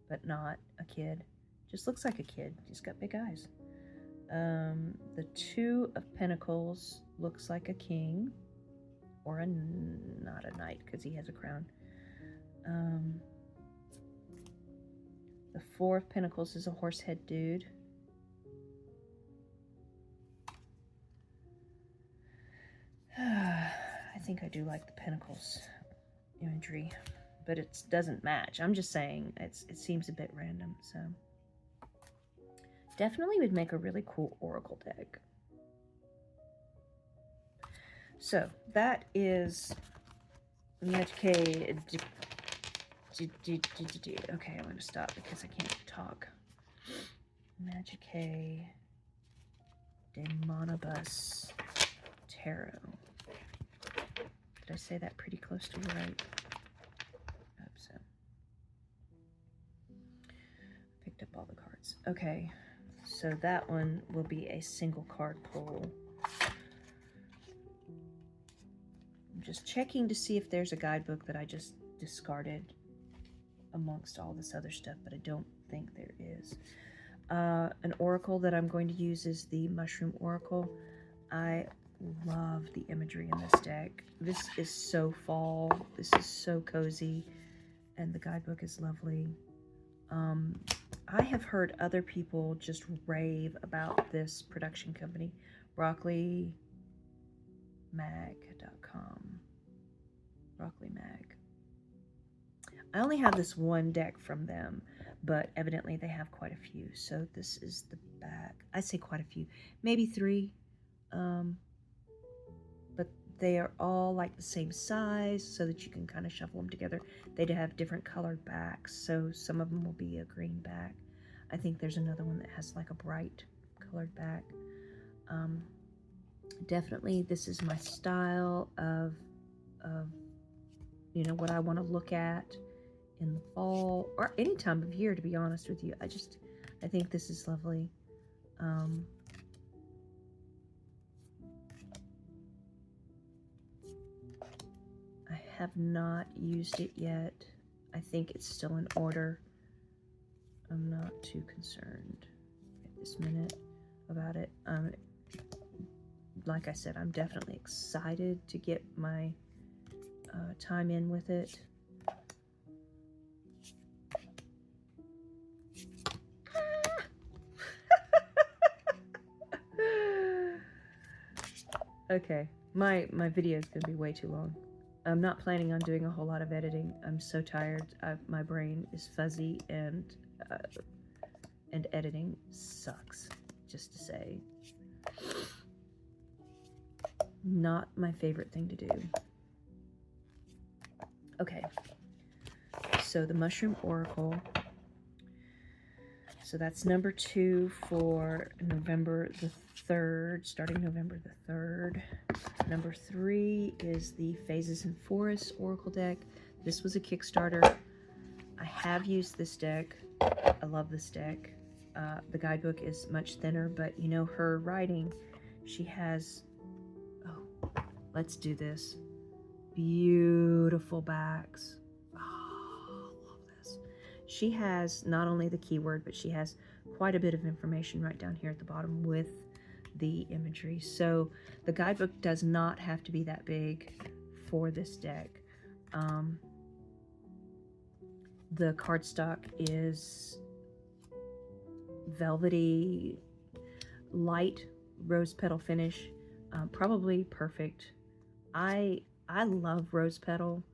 S1: but not a kid. Just looks like a kid. He's got big eyes. The Two of Pentacles looks like a king, or not a knight because he has a crown. The Four of Pentacles is a horse head dude. I think I do like the Pentacles imagery, but it doesn't match. I'm just saying it seems a bit random, so definitely would make a really cool Oracle deck. So that is Magicae. Okay, I'm going to stop because I can't talk. Magicae Demonibus Tarot. Did I say that pretty close to right? I hope so. Picked up all the cards. Okay, so that one will be a single card pull. I'm just checking to see if there's a guidebook that I just discarded amongst all this other stuff, but I don't think there is. An oracle that I'm going to use is the Mushroom Oracle. I love the imagery in this deck. This is so fall. This is so cozy, and the guidebook is lovely. I have heard other people just rave about this production company, BroccoliMag.com. Broccoli Mag. I only have this one deck from them, but evidently they have quite a few. So this is the back. I say quite a few, maybe 3. But they are all like the same size so that you can kind of shuffle them together. They do have different colored backs, so some of them will be a green back. I think there's another one that has like a bright colored back. Definitely this is my style of you know, what I want to look at in the fall or any time of year, to be honest with you. I think this is lovely. I have not used it yet. I think it's still in order. I'm not too concerned at this minute about it. Like I said, I'm definitely excited to get my time in with it. Okay, my video is going to be way too long. I'm not planning on doing a whole lot of editing. I'm so tired. My brain is fuzzy, and editing sucks, just to say. Not my favorite thing to do. Okay, so the Mushroom Oracle. So that's number 2 for November the 3rd, starting November the 3rd. Number 3 is the Phases and Forests Oracle deck. This was a Kickstarter. I have used this deck. I love this deck. The guidebook is much thinner, but you know her writing, she has, oh, let's do this. Beautiful backs. She has not only the keyword, but she has quite a bit of information right down here at the bottom with the imagery. So the guidebook does not have to be that big for this deck. The cardstock is velvety, light rose petal finish, probably perfect. I love rose petal.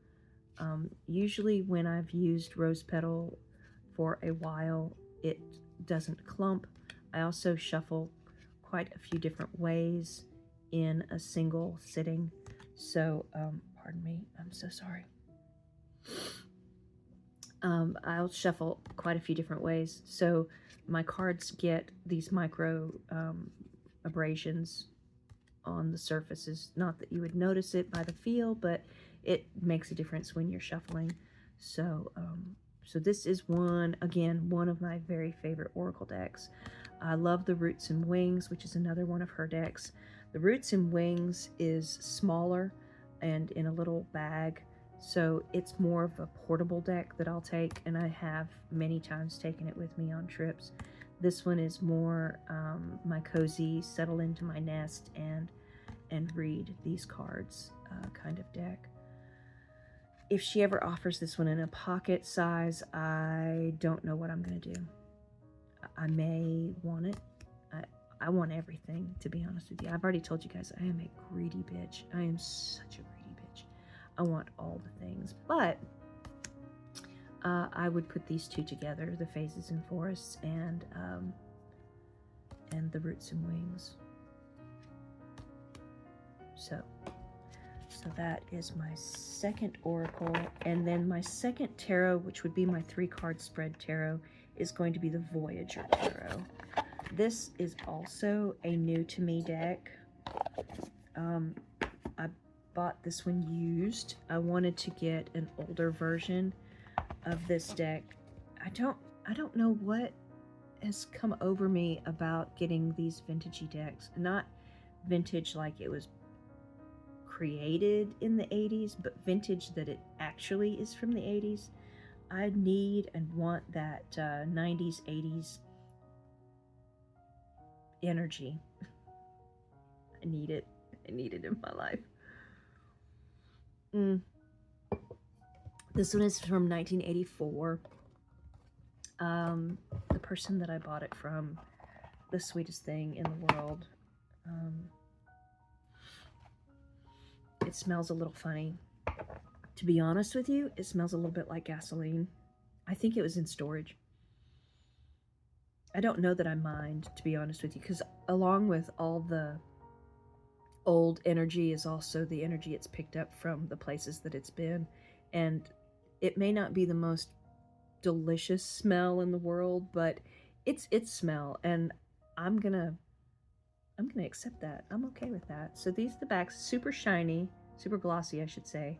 S1: Usually when I've used rose petal for a while, it doesn't clump. I also shuffle quite a few different ways in a single sitting. So, pardon me, I'm so sorry. I'll shuffle quite a few different ways. So my cards get these micro abrasions on the surfaces. Not that you would notice it by the feel, but it makes a difference when you're shuffling. So, so this is one of my very favorite Oracle decks. I love the Roots and Wings, which is another one of her decks. The Roots and Wings is smaller and in a little bag, so it's more of a portable deck that I'll take, and I have many times taken it with me on trips. This one is more my cozy, settle into my nest and read these cards kind of deck. If she ever offers this one in a pocket size, I don't know what I'm going to do. I may want it. I want everything, to be honest with you. I've already told you guys I am a greedy bitch. I am such a greedy bitch. I want all the things. But I would put these two together, the Phases and Forests and the Roots and Wings. So that is my second oracle, and then my second tarot, which would be my 3-card spread tarot, is going to be the Voyager Tarot. This is also a new to me deck. I bought this one used. I wanted to get an older version of this deck. I don't know what has come over me about getting these vintagey decks. Not vintage like it was created in the 80s, but vintage that it actually is from the 80s. I need and want that 90s, 80s energy. I need it. I need it in my life. This one is from 1984. The person that I bought it from, the sweetest thing in the world. It smells a little funny. To be honest with you, it smells a little bit like gasoline. I think it was in storage. I don't know that I mind, to be honest with you, because along with all the old energy is also the energy it's picked up from the places that it's been. And it may not be the most delicious smell in the world, but it's its smell, and I'm gonna accept that. I'm okay with that. So these are the backs, super shiny, super glossy, I should say.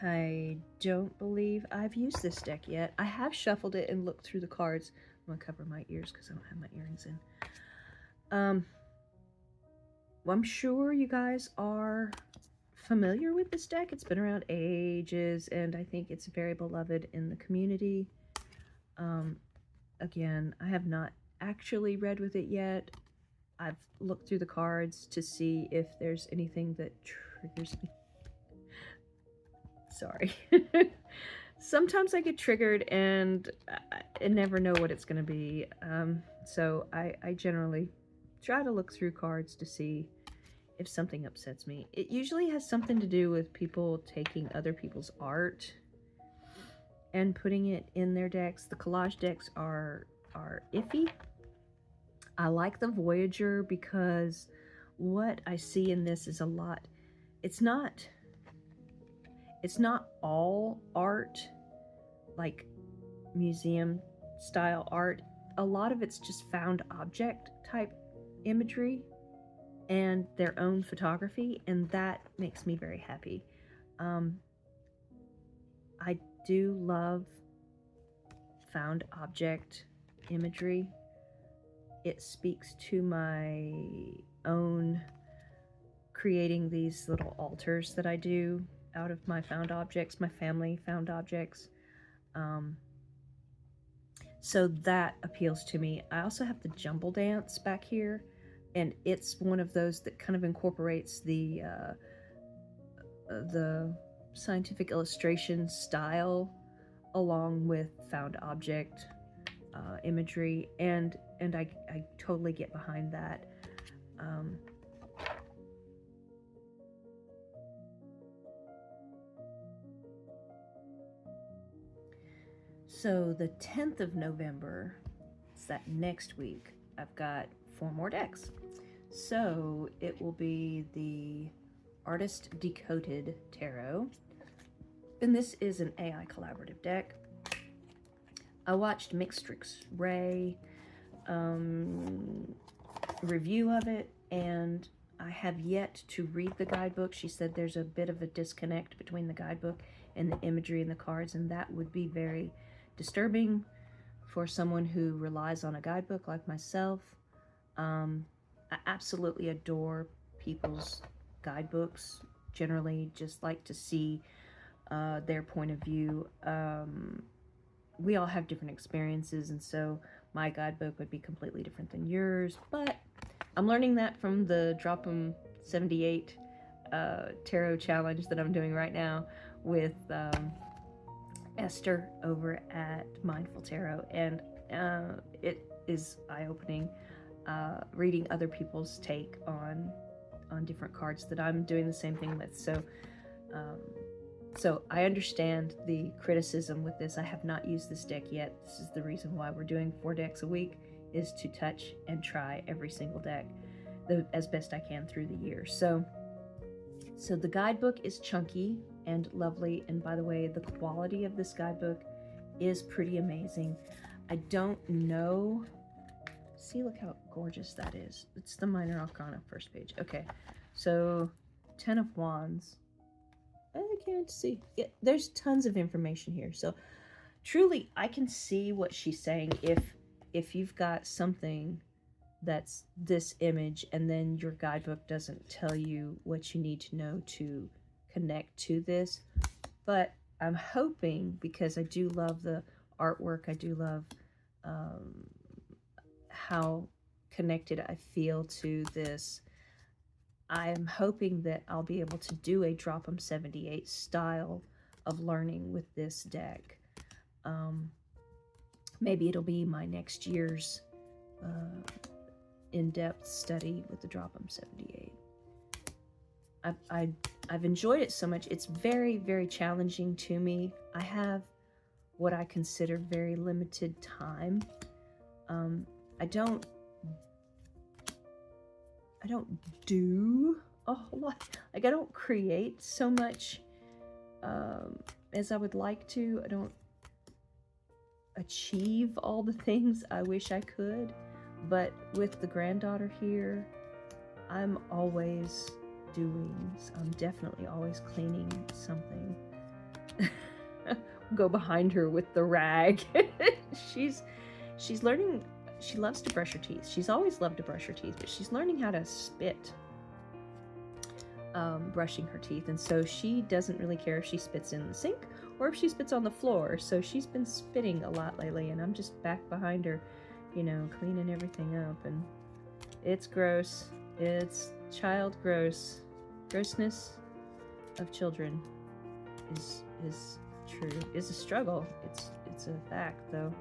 S1: I don't believe I've used this deck yet. I have shuffled it and looked through the cards. I'm gonna cover my ears because I don't have my earrings in. Well, I'm sure you guys are familiar with this deck. It's been around ages, and I think it's very beloved in the community. Again, I have not actually read with it yet. I've looked through the cards to see if there's anything that triggers me. Sorry. Sometimes I get triggered and I never know what it's going to be. So I generally try to look through cards to see if something upsets me. It usually has something to do with people taking other people's art and putting it in their decks. The collage decks are iffy. I like the Voyager because what I see in this is a lot. It's not all art, like museum style art. A lot of it's just found object type imagery and their own photography, and that makes me very happy. I do love found object imagery. It speaks to my own creating these little altars that I do out of my found objects, my family found objects. So that appeals to me. I also have the Jumble Dance back here, and it's one of those that kind of incorporates the scientific illustration style along with found object imagery, and I totally get behind that. So the 10th of November, it's that next week, I've got 4 more decks. So it will be the Artist Decoded Tarot, And this is an AI collaborative deck. I watched Mixtrix Ray review of it, and I have yet to read the guidebook. She said there's a bit of a disconnect between the guidebook and the imagery in the cards, and that would be very disturbing for someone who relies on a guidebook like myself. I absolutely adore people's guidebooks. Generally, just like to see their point of view. We all have different experiences, and so my guidebook would be completely different than yours, but I'm learning that from the Drop 'em 78 tarot challenge that I'm doing right now with Esther over at Mindful Tarot, and it is eye-opening reading other people's take on different cards that I'm doing the same thing with. So I understand the criticism with this. I have not used this deck yet. This is the reason why we're doing 4 decks a week, is to touch and try every single deck as best I can through the year. So the guidebook is chunky and lovely, and by the way, the quality of this guidebook is pretty amazing. I don't know. See, look how gorgeous that is. It's the Minor Arcana first page. Okay, so 10 of Wands. I can't see. Yeah, there's tons of information here. So truly, I can see what she's saying. If you've got something that's this image and then your guidebook doesn't tell you what you need to know to connect to this. But I'm hoping, because I do love the artwork, I do love how connected I feel to this, I'm hoping that I'll be able to do a Drop 'em 78 style of learning with this deck. Maybe it'll be my next year's in-depth study with the Drop 'em 78. I've enjoyed it so much. It's very, very challenging to me. I have what I consider very limited time. I don't do a whole lot. Like, I don't create so much as I would like to. I don't achieve all the things I wish I could. But with the granddaughter here, I'm always doing. I'm definitely always cleaning something. Go behind her with the rag. She's learning. She loves to brush her teeth. She's always loved to brush her teeth, but she's learning how to spit brushing her teeth. And so she doesn't really care if she spits in the sink or if she spits on the floor. So she's been spitting a lot lately, and I'm just back behind her, you know, cleaning everything up. And it's gross. It's child gross. Grossness of children is true. Is a struggle. It's a fact, though.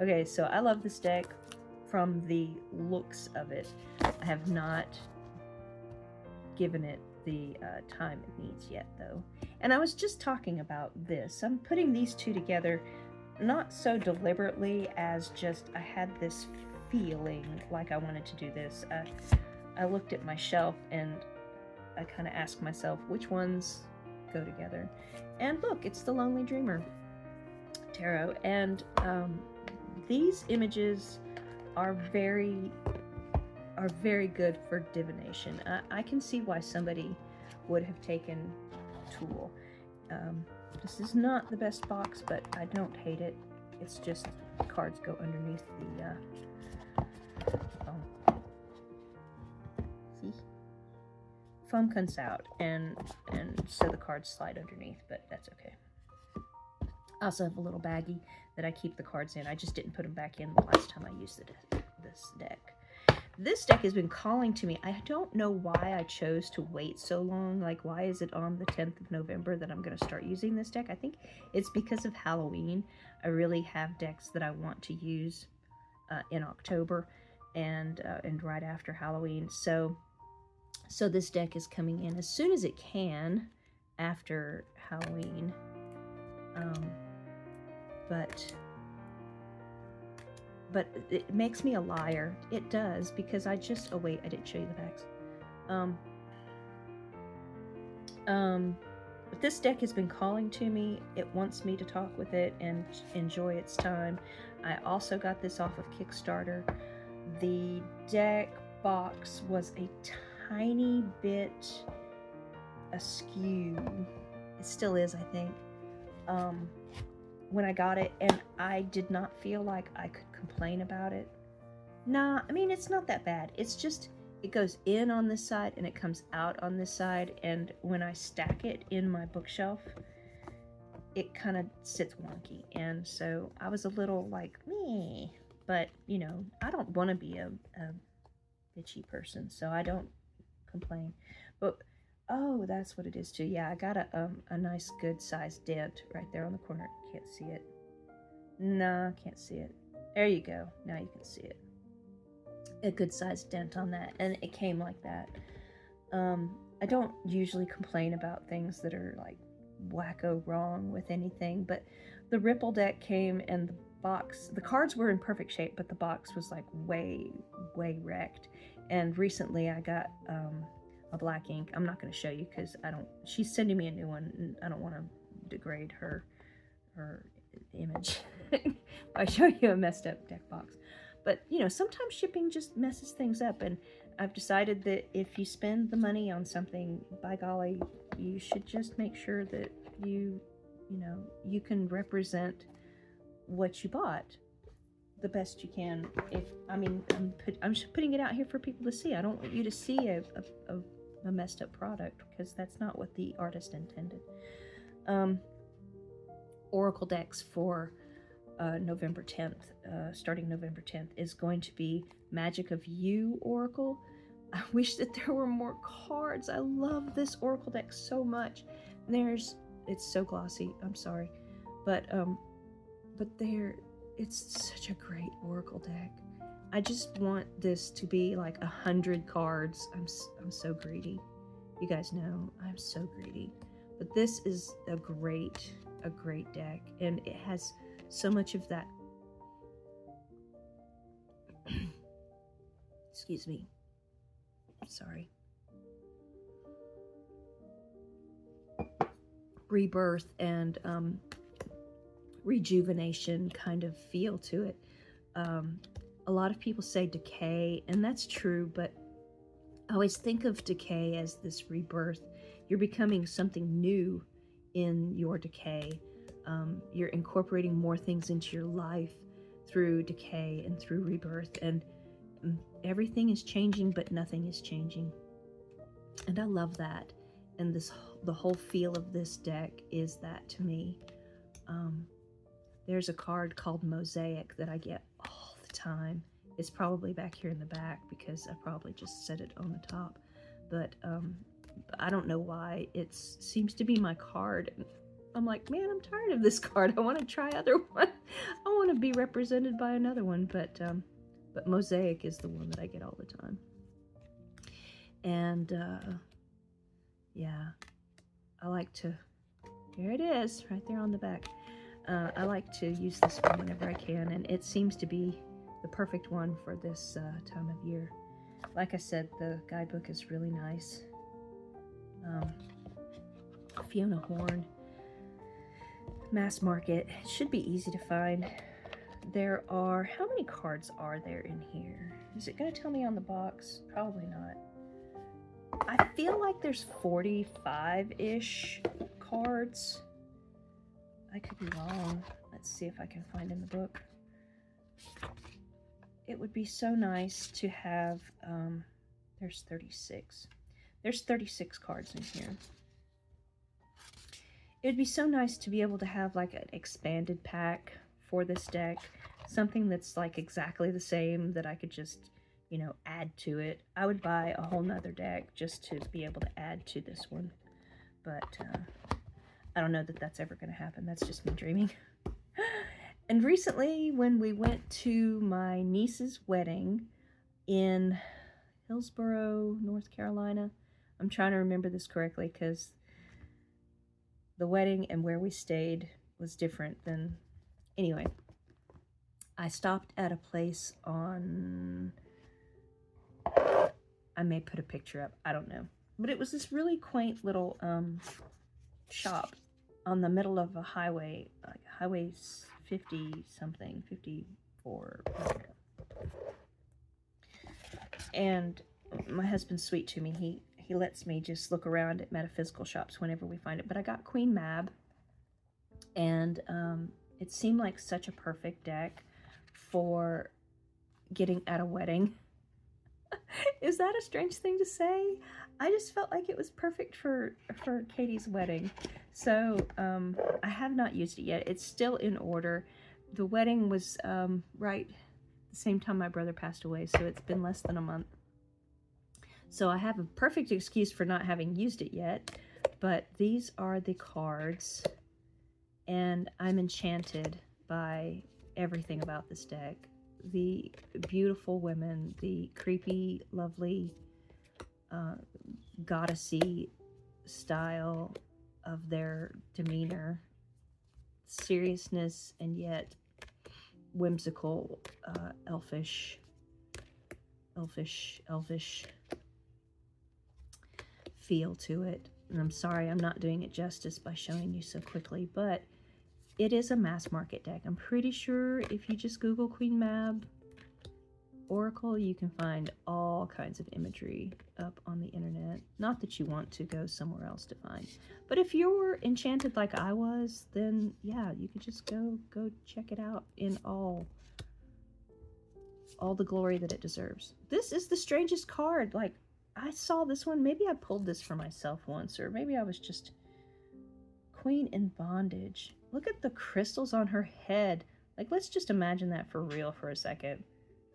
S1: Okay, so I love this deck from the looks of it. I have not given it the time it needs yet, though. And I was just talking about this. I'm putting these two together not so deliberately as just I had this feeling like I wanted to do this. I looked at my shelf and I kind of asked myself which ones go together. And look, it's the Lonely Dreamer Tarot. And these images are very good for divination. I can see why somebody would have taken Tool. This is not the best box, but I don't hate it. It's just the cards go underneath the see? Foam comes out, and so the cards slide underneath, but that's okay. I also have a little baggie that I keep the cards in. I just didn't put them back in the last time I used this deck. This deck has been calling to me. I don't know why I chose to wait so long. Like, why is it on the 10th of November that I'm going to start using this deck? I think it's because of Halloween. I really have decks that I want to use in October and right after Halloween. So this deck is coming in as soon as it can after Halloween. But it makes me a liar. It does, because I just... Oh, wait, I didn't show you the backs. But this deck has been calling to me. It wants me to talk with it and enjoy its time. I also got this off of Kickstarter. The deck box was a tiny bit askew. It still is, I think. When I got it, and I did not feel like I could complain about it. Nah, I mean, it's not that bad. It's just, it goes in on this side and it comes out on this side, and when I stack it in my bookshelf, it kind of sits wonky, and so I was a little like, meh. But, you know, I don't want to be a bitchy person, so I don't complain. But, oh, that's what it is too. Yeah, I got a nice good sized dent right there on the corner. Can't see it. Nah, can't see it. There you go. Now you can see it. A good sized dent on that, and it came like that. I don't usually complain about things that are like wacko wrong with anything, but the Ripple deck came, and the box, the cards were in perfect shape, but the box was like way wrecked. And recently I got a black ink. I'm not going to show you because she's sending me a new one, and I don't want to degrade her image by showing you a messed up deck box. But, you know, sometimes shipping just messes things up, and I've decided that if you spend the money on something, by golly, you should just make sure that you can represent what you bought the best you can. I'm just putting it out here for people to see. I don't want you to see a messed up product, because that's not what the artist intended. Oracle decks for November 10th, starting November 10th, is going to be Magic of You Oracle. I wish that there were more cards. I love this Oracle deck so much. It's so glossy, I'm sorry, but it's such a great Oracle deck. I just want this to be like 100 cards. I'm so greedy. You guys know I'm so greedy. But this is a great deck, and it has so much of that excuse me, sorry, rebirth and rejuvenation kind of feel to it. A lot of people say decay, and that's true, but I always think of decay as this rebirth. You're becoming something new in your decay. You're incorporating more things into your life through decay and through rebirth, and everything is changing, but nothing is changing. And I love that. And the whole feel of this deck is that to me. There's a card called Mosaic that I get all the time. It's probably back here in the back because I probably just set it on the top. But I don't know why. It seems to be my card. I'm like, man, I'm tired of this card. I want to try other one. I want to be represented by another one. But Mosaic is the one that I get all the time. And yeah, I like to. Here it is, right there on the back. I like to use this one whenever I can, and it seems to be the perfect one for this time of year. Like I said, the guidebook is really nice. Fiona Horn, Mass Market. It should be easy to find. There are, how many cards are there in here? Is it going to tell me on the box? Probably not. I feel like there's 45-ish cards. I could be wrong. Let's see if I can find in the book. It would be so nice to have, there's 36. There's 36 cards in here. It would be so nice to be able to have like an expanded pack for this deck. Something that's like exactly the same that I could just, you know, add to it. I would buy a whole nother deck just to be able to add to this one. But, I don't know that that's ever going to happen. That's just me dreaming. And recently, when we went to my niece's wedding in Hillsborough, North Carolina, I'm trying to remember this correctly because the wedding and where we stayed was different than... Anyway, I stopped at a place on... I may put a picture up. I don't know. But it was this really quaint little shop on the middle of a highway, like Highway 50 something, 54. And my husband's sweet to me. He lets me just look around at metaphysical shops whenever we find it. But I got Queen Mab, and it seemed like such a perfect deck for getting at a wedding. Is that a strange thing to say? I just felt like it was perfect for Katie's wedding. So I have not used it yet. It's still in order. The wedding was right the same time my brother passed away, so it's been less than a month. So I have a perfect excuse for not having used it yet, but these are the cards, and I'm enchanted by everything about this deck. The beautiful women, the creepy, lovely, goddessy style of their demeanor, seriousness, and yet whimsical, elfish feel to it. And I'm sorry I'm not doing it justice by showing you so quickly, but it is a mass market deck. I'm pretty sure if you just Google Queen Mab Oracle, you can find all kinds of imagery up on the internet. Not that you want to go somewhere else to find, but if you were enchanted like I was, then yeah, you could just go check it out in all the glory that it deserves. This is the strangest card. Like, I saw this one, maybe I pulled this for myself once, or maybe I was just Queen in Bondage. Look at the crystals on her head. Like, let's just imagine that for real for a second.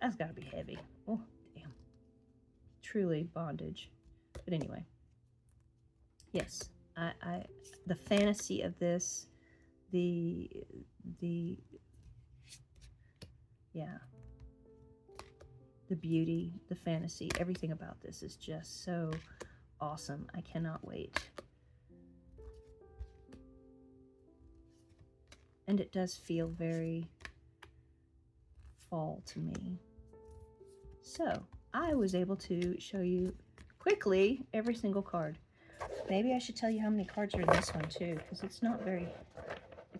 S1: That's gotta be heavy. Oh, damn. Truly bondage. But anyway. Yes. The fantasy of this, yeah. The beauty, the fantasy, everything about this is just so awesome. I cannot wait. And it does feel very fall to me. So I was able to show you quickly every single card. Maybe I should tell you how many cards are in this one too, because it's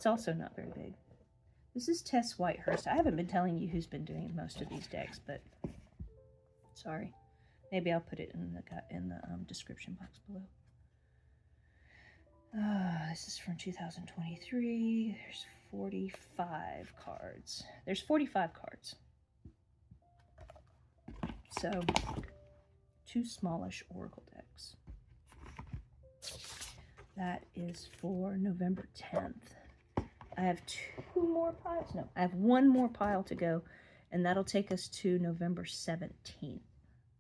S1: also not very big. This is Tess Whitehurst. I haven't been telling you who's been doing most of these decks, but sorry. Maybe I'll put it in the description box below. This is from 2023. There's 45 cards. There's 45 cards. So, 2 smallish Oracle decks. That is for November 10th. I have 2 more piles. No, I have 1 more pile to go, and that'll take us to November 17th.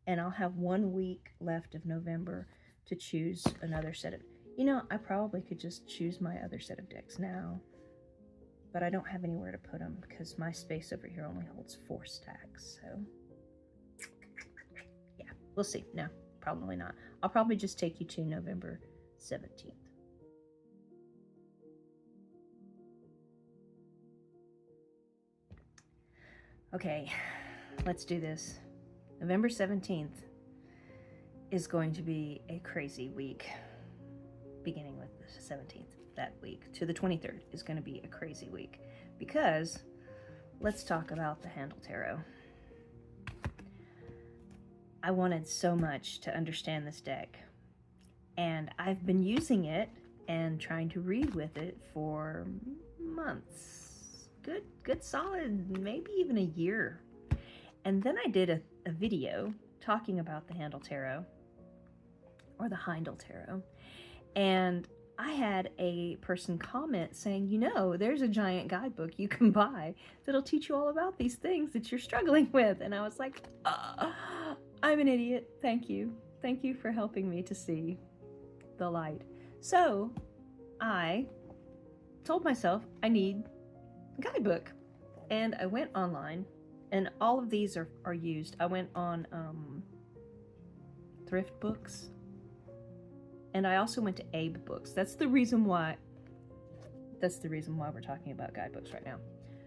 S1: And I'll have 1 week left of November to choose another set of... You know, I probably could just choose my other set of decks now, but I don't have anywhere to put them because my space over here only holds 4 stacks, so... yeah, we'll see. No, probably not. I'll probably just take you to November 17th. Okay, let's do this. November 17th is going to be a crazy week. Beginning with the 17th, that week to the 23rd is going to be a crazy week, because let's talk about the Handle Tarot. I wanted so much to understand this deck, and I've been using it and trying to read with it for months. Good solid, maybe even a year. And then I did a video talking about the Handle Tarot, or the Heindel Tarot, and I had a person comment saying, you know, there's a giant guidebook you can buy that'll teach you all about these things that you're struggling with. And I was like, I'm an idiot. Thank you. Thank you for helping me to see the light. So I told myself I need a guidebook. And I went online, and all of these are used. I went on Thrift Books. And I also went to Abe Books. That's the reason why we're talking about guidebooks right now.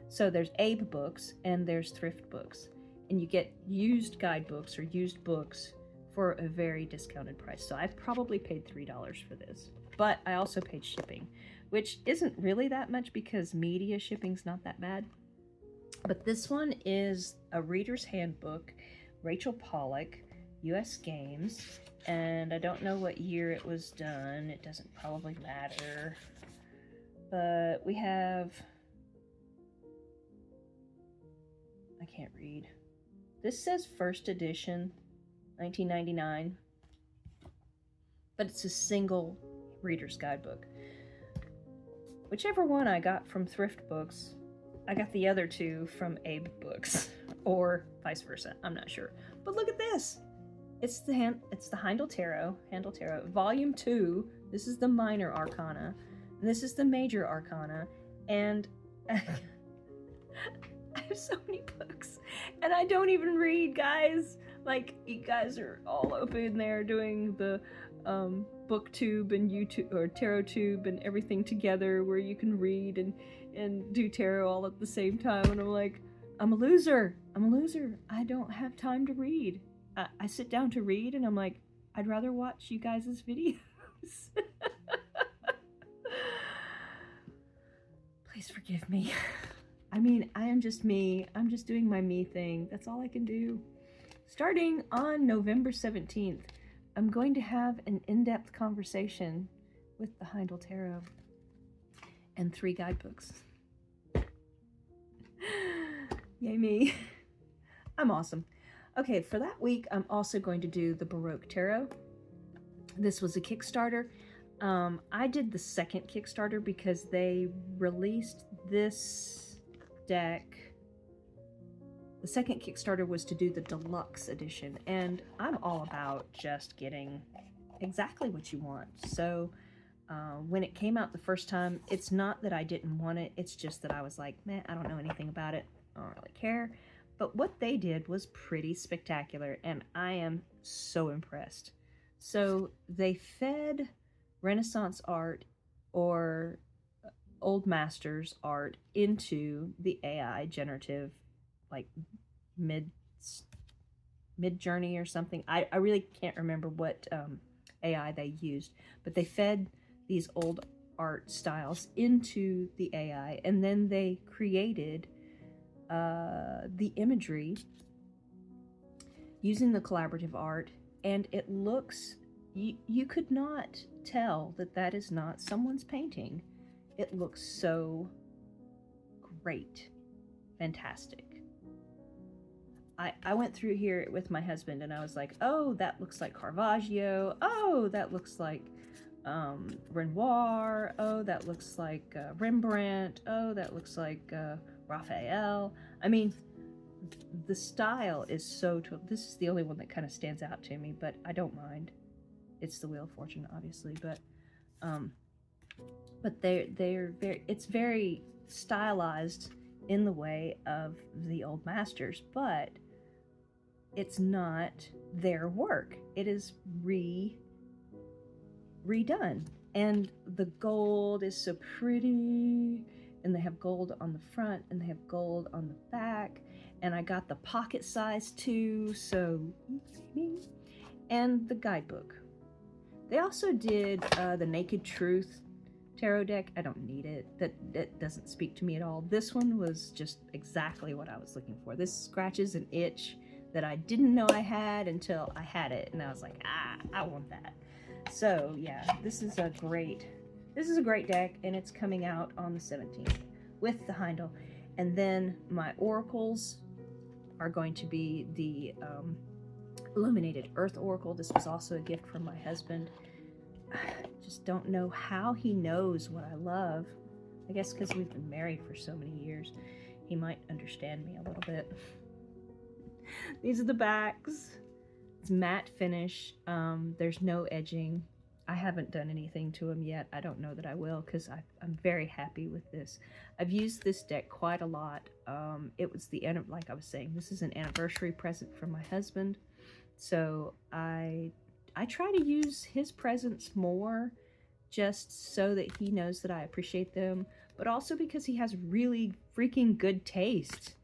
S1: So there's Abe Books and there's Thrift Books. And you get used guidebooks or used books for a very discounted price. So I probably paid $3 for this, but I also paid shipping, which isn't really that much because media shipping's not that bad. But this one is a reader's handbook, Rachel Pollack, US Games, and I don't know what year it was done. It doesn't probably matter. But we have, I can't read. This says first edition, 1999, but it's a single reader's guidebook. Whichever one I got from Thrift Books, I got the other two from Abe Books, or vice versa. I'm not sure. But look at this. It's the Heindel Tarot, Volume 2. This is the Minor Arcana, and this is the Major Arcana, and I have so many books, and I don't even read, guys. Like, you guys are all open there doing the BookTube and YouTube or TarotTube and everything together, where you can read and do tarot all at the same time. And I'm like, I'm a loser. I don't have time to read. I sit down to read, and I'm like, I'd rather watch you guys' videos. Please forgive me. I mean, I am just me. I'm just doing my me thing. That's all I can do. Starting on November 17th, I'm going to have an in-depth conversation with the Heindel Tarot and 3 guidebooks. Yay me. I'm awesome. Okay, for that week, I'm also going to do the Baroque Tarot. This was a Kickstarter. I did the second Kickstarter because they released this deck. The second Kickstarter was to do the deluxe edition, and I'm all about just getting exactly what you want. So when it came out the first time, it's not that I didn't want it, it's just that I was like, man, I don't know anything about it. I don't really care. But what they did was pretty spectacular, and I am so impressed. So they fed Renaissance art or old masters art into the AI generative, like Midjourney or something. I really can't remember what AI they used, but they fed these old art styles into the AI, and then they created the imagery using the collaborative art, and it looks, you could not tell that that is not someone's painting. It looks so great. Fantastic. I went through here with my husband, and I was like, oh, that looks like Caravaggio. Oh, that looks like Renoir. Oh, that looks like Rembrandt. Oh, that looks like Raphael. I mean, the style is so this is the only one that kind of stands out to me, but I don't mind. It's the Wheel of Fortune, obviously, but they're very, it's very stylized in the way of the old masters, but it's not their work. It is redone, and the gold is so pretty, and they have gold on the front and they have gold on the back, and I got the pocket size too, so and the guidebook. They also did the Naked Truth tarot deck. I don't need it. That doesn't speak to me at all. This one was just exactly what I was looking for. This scratches an itch that I didn't know I had until I had it, and I was like, I want that. So yeah, this is a great deck, and it's coming out on the 17th with the Heindel. And then my oracles are going to be the Illuminated Earth Oracle. This was also a gift from my husband. I just don't know how he knows what I love. I guess because we've been married for so many years, he might understand me a little bit. These are the backs. It's matte finish. There's no edging. I haven't done anything to them yet. I don't know that I will, because I'm very happy with this. I've used this deck quite a lot. It was the end of, like I was saying, this is an anniversary present from my husband. So I try to use his presents more, just so that he knows that I appreciate them, but also because he has really freaking good taste.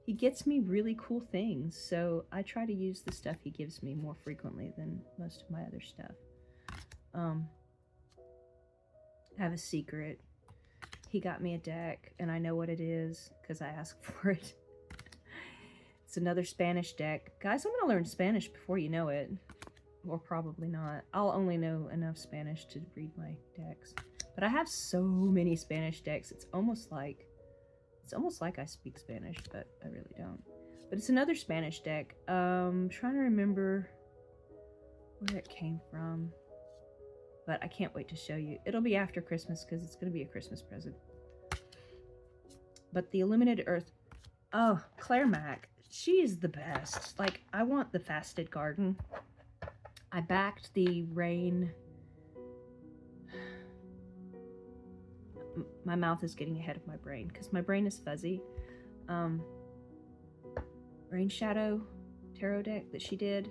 S1: he gets me really cool things, so I try to use the stuff he gives me more frequently than most of my other stuff. I have a secret. He got me a deck, and I know what it is because I asked for it. It's another Spanish deck. Guys, I'm going to learn Spanish before you know it. Or probably not. I'll only know enough Spanish to read my decks. But I have so many Spanish decks, it's almost like I speak Spanish, but I really don't. But it's another Spanish deck. Trying to remember where it came from. But I can't wait to show you. It'll be after Christmas because it's going to be a Christmas present. But the Illuminated Earth. Oh, Claire Mack. She is the best. Like, I want the Faceted Garden. I backed the Rain. My mouth is getting ahead of my brain because my brain is fuzzy. Rain Shadow tarot deck that she did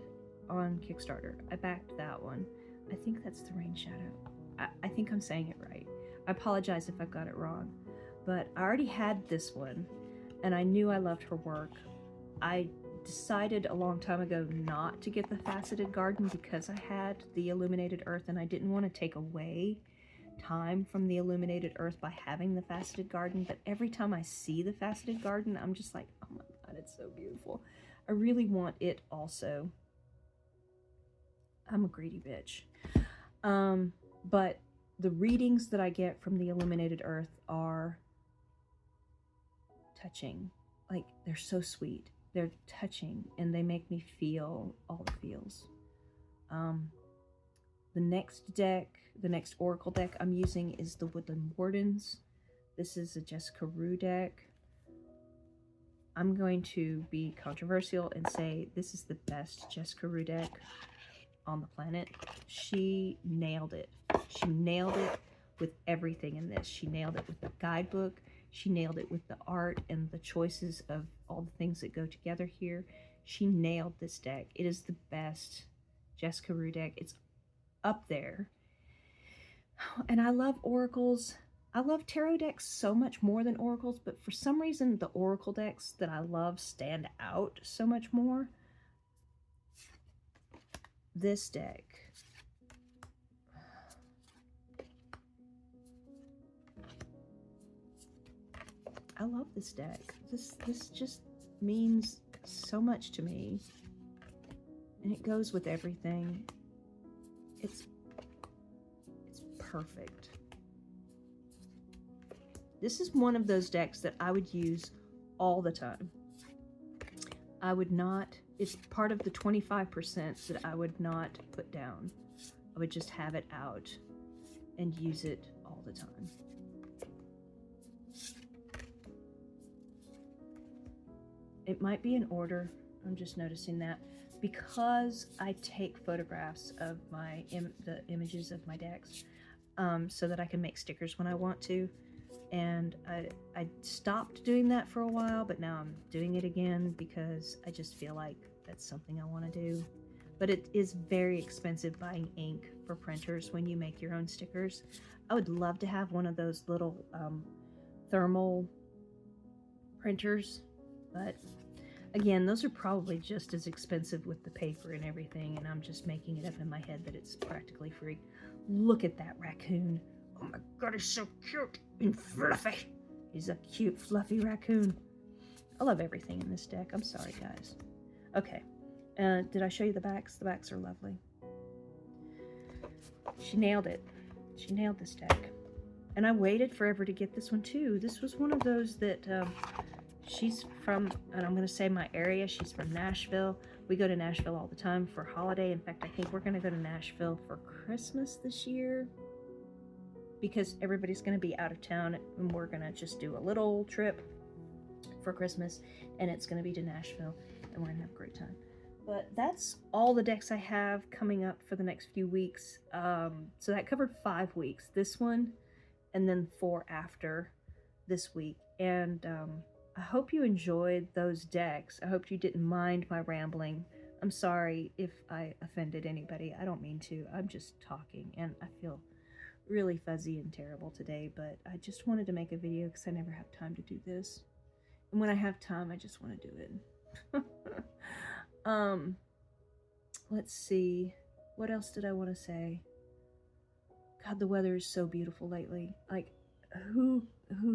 S1: on Kickstarter. I backed that one. I think that's the Rain Shadow. I think I'm saying it right. I apologize if I've got it wrong. But I already had this one, and I knew I loved her work. I decided a long time ago not to get the Faceted Garden because I had the Illuminated Earth, and I didn't want to take away time from the Illuminated Earth by having the Faceted Garden. But every time I see the Faceted Garden, I'm just like, oh my god, it's so beautiful. I really want it also. I'm a greedy bitch. But the readings that I get from the Illuminated Earth are touching. Like, they're so sweet. They're touching, and they make me feel all the feels. The next Oracle deck I'm using is the Woodland Wardens. This is a Jessica Rue deck. I'm going to be controversial and say this is the best Jessica Rue deck on the planet. She nailed it. She nailed it with everything in this. She nailed it with the guidebook. She nailed it with the art and the choices of all the things that go together here. She nailed this deck. It is the best Jessica Rue deck. It's up there. And I love oracles. I love tarot decks so much more than oracles, but for some reason the oracle decks that I love stand out so much more. This deck. I love this deck. This just means so much to me. And it goes with everything. It's perfect. This is one of those decks that I would use all the time. I would not, it's part of the 25% that I would not put down. I would just have it out and use it all the time. It might be in order, I'm just noticing that, because I take photographs of the images of my decks so that I can make stickers when I want to. And I stopped doing that for a while, but now I'm doing it again because I just feel like that's something I want to do. But it is very expensive buying ink for printers when you make your own stickers. I would love to have one of those little thermal printers, but again, those are probably just as expensive with the paper and everything, and I'm just making it up in my head that it's practically free. Look at that raccoon. Oh my god, he's so cute and fluffy. He's a cute, fluffy raccoon. I love everything in this deck. I'm sorry, guys. Okay. Did I show you the backs? The backs are lovely. She nailed it. She nailed this deck. And I waited forever to get this one, too. This was one of those that she's from, and I'm going to say my area. She's from Nashville. We go to Nashville all the time for holiday. In fact, I think we're going to go to Nashville for Christmas this year, because everybody's going to be out of town, and we're going to just do a little trip for Christmas, and it's going to be to Nashville, and we're going to have a great time. But that's all the decks I have coming up for the next few weeks. So that covered 5 weeks. This one, and then 4 after this week. And I hope you enjoyed those decks. I hope you didn't mind my rambling. I'm sorry if I offended anybody. I don't mean to. I'm just talking, and I feel really fuzzy and terrible today, but I just wanted to make a video because I never have time to do this. when I have time, I just want to do it. Let's see. What else did I want to say? God, the weather is so beautiful lately. Like, who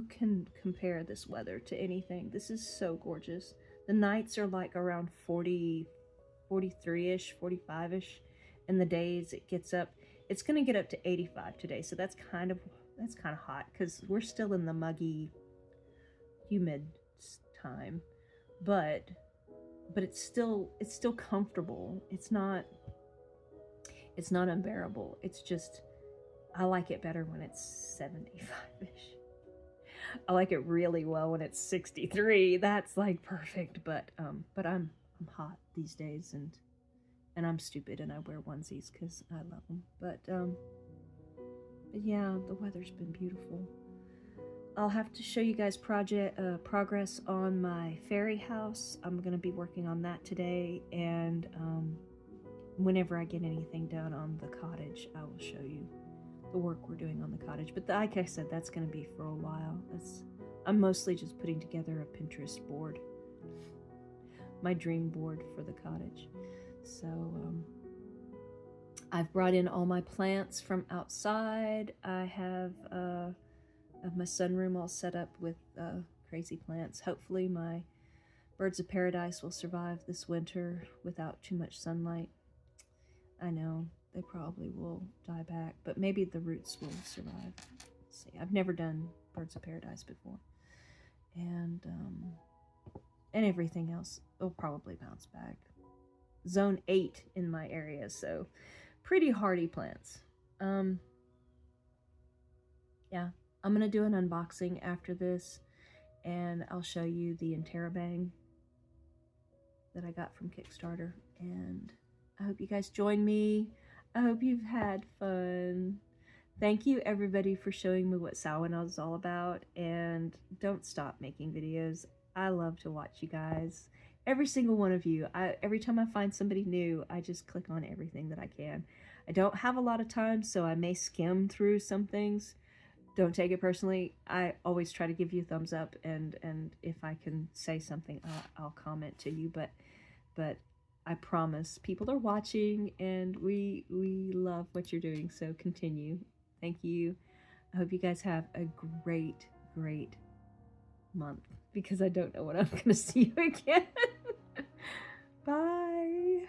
S1: can compare this weather to anything? This is so gorgeous. The nights are like around 40, 43-ish, 45-ish, and the days it gets up. It's gonna get up to 85 today, so that's kind of hot because we're still in the muggy, humid time, but it's still comfortable. It's not unbearable. It's just I like it better when it's 75-ish. I like it really well when it's 63. That's like perfect. But I'm hot these days, and I'm stupid, and I wear onesies because I love them. But yeah, the weather's been beautiful. I'll have to show you guys progress on my fairy house. I'm gonna be working on that today, and whenever I get anything done on the cottage, I will show you the work we're doing on the cottage. But like I said, that's going to be for a while. I'm mostly just putting together a Pinterest board, my dream board for the cottage. So I've brought in all my plants from outside. I have my sunroom all set up with crazy plants. Hopefully my birds of paradise will survive this winter without too much sunlight. I know they probably will die back, but maybe the roots will survive. Let's see, I've never done birds of paradise before, and everything else will probably bounce back. Zone 8 in my area, so pretty hardy plants. Yeah, I'm gonna do an unboxing after this, and I'll show you the Interrobang that I got from Kickstarter, and I hope you guys join me. I hope you've had fun. Thank you everybody for showing me what Samhain is all about, and don't stop making videos. I love to watch you guys. Every single one of you. Every time I find somebody new, I just click on everything that I can. I don't have a lot of time, so I may skim through some things. Don't take it personally. I always try to give you a thumbs up, and if I can say something, I'll comment to you, but I promise people are watching, and we love what you're doing, so continue. Thank you. I hope you guys have a great month, because I don't know when I'm going to see you again. Bye.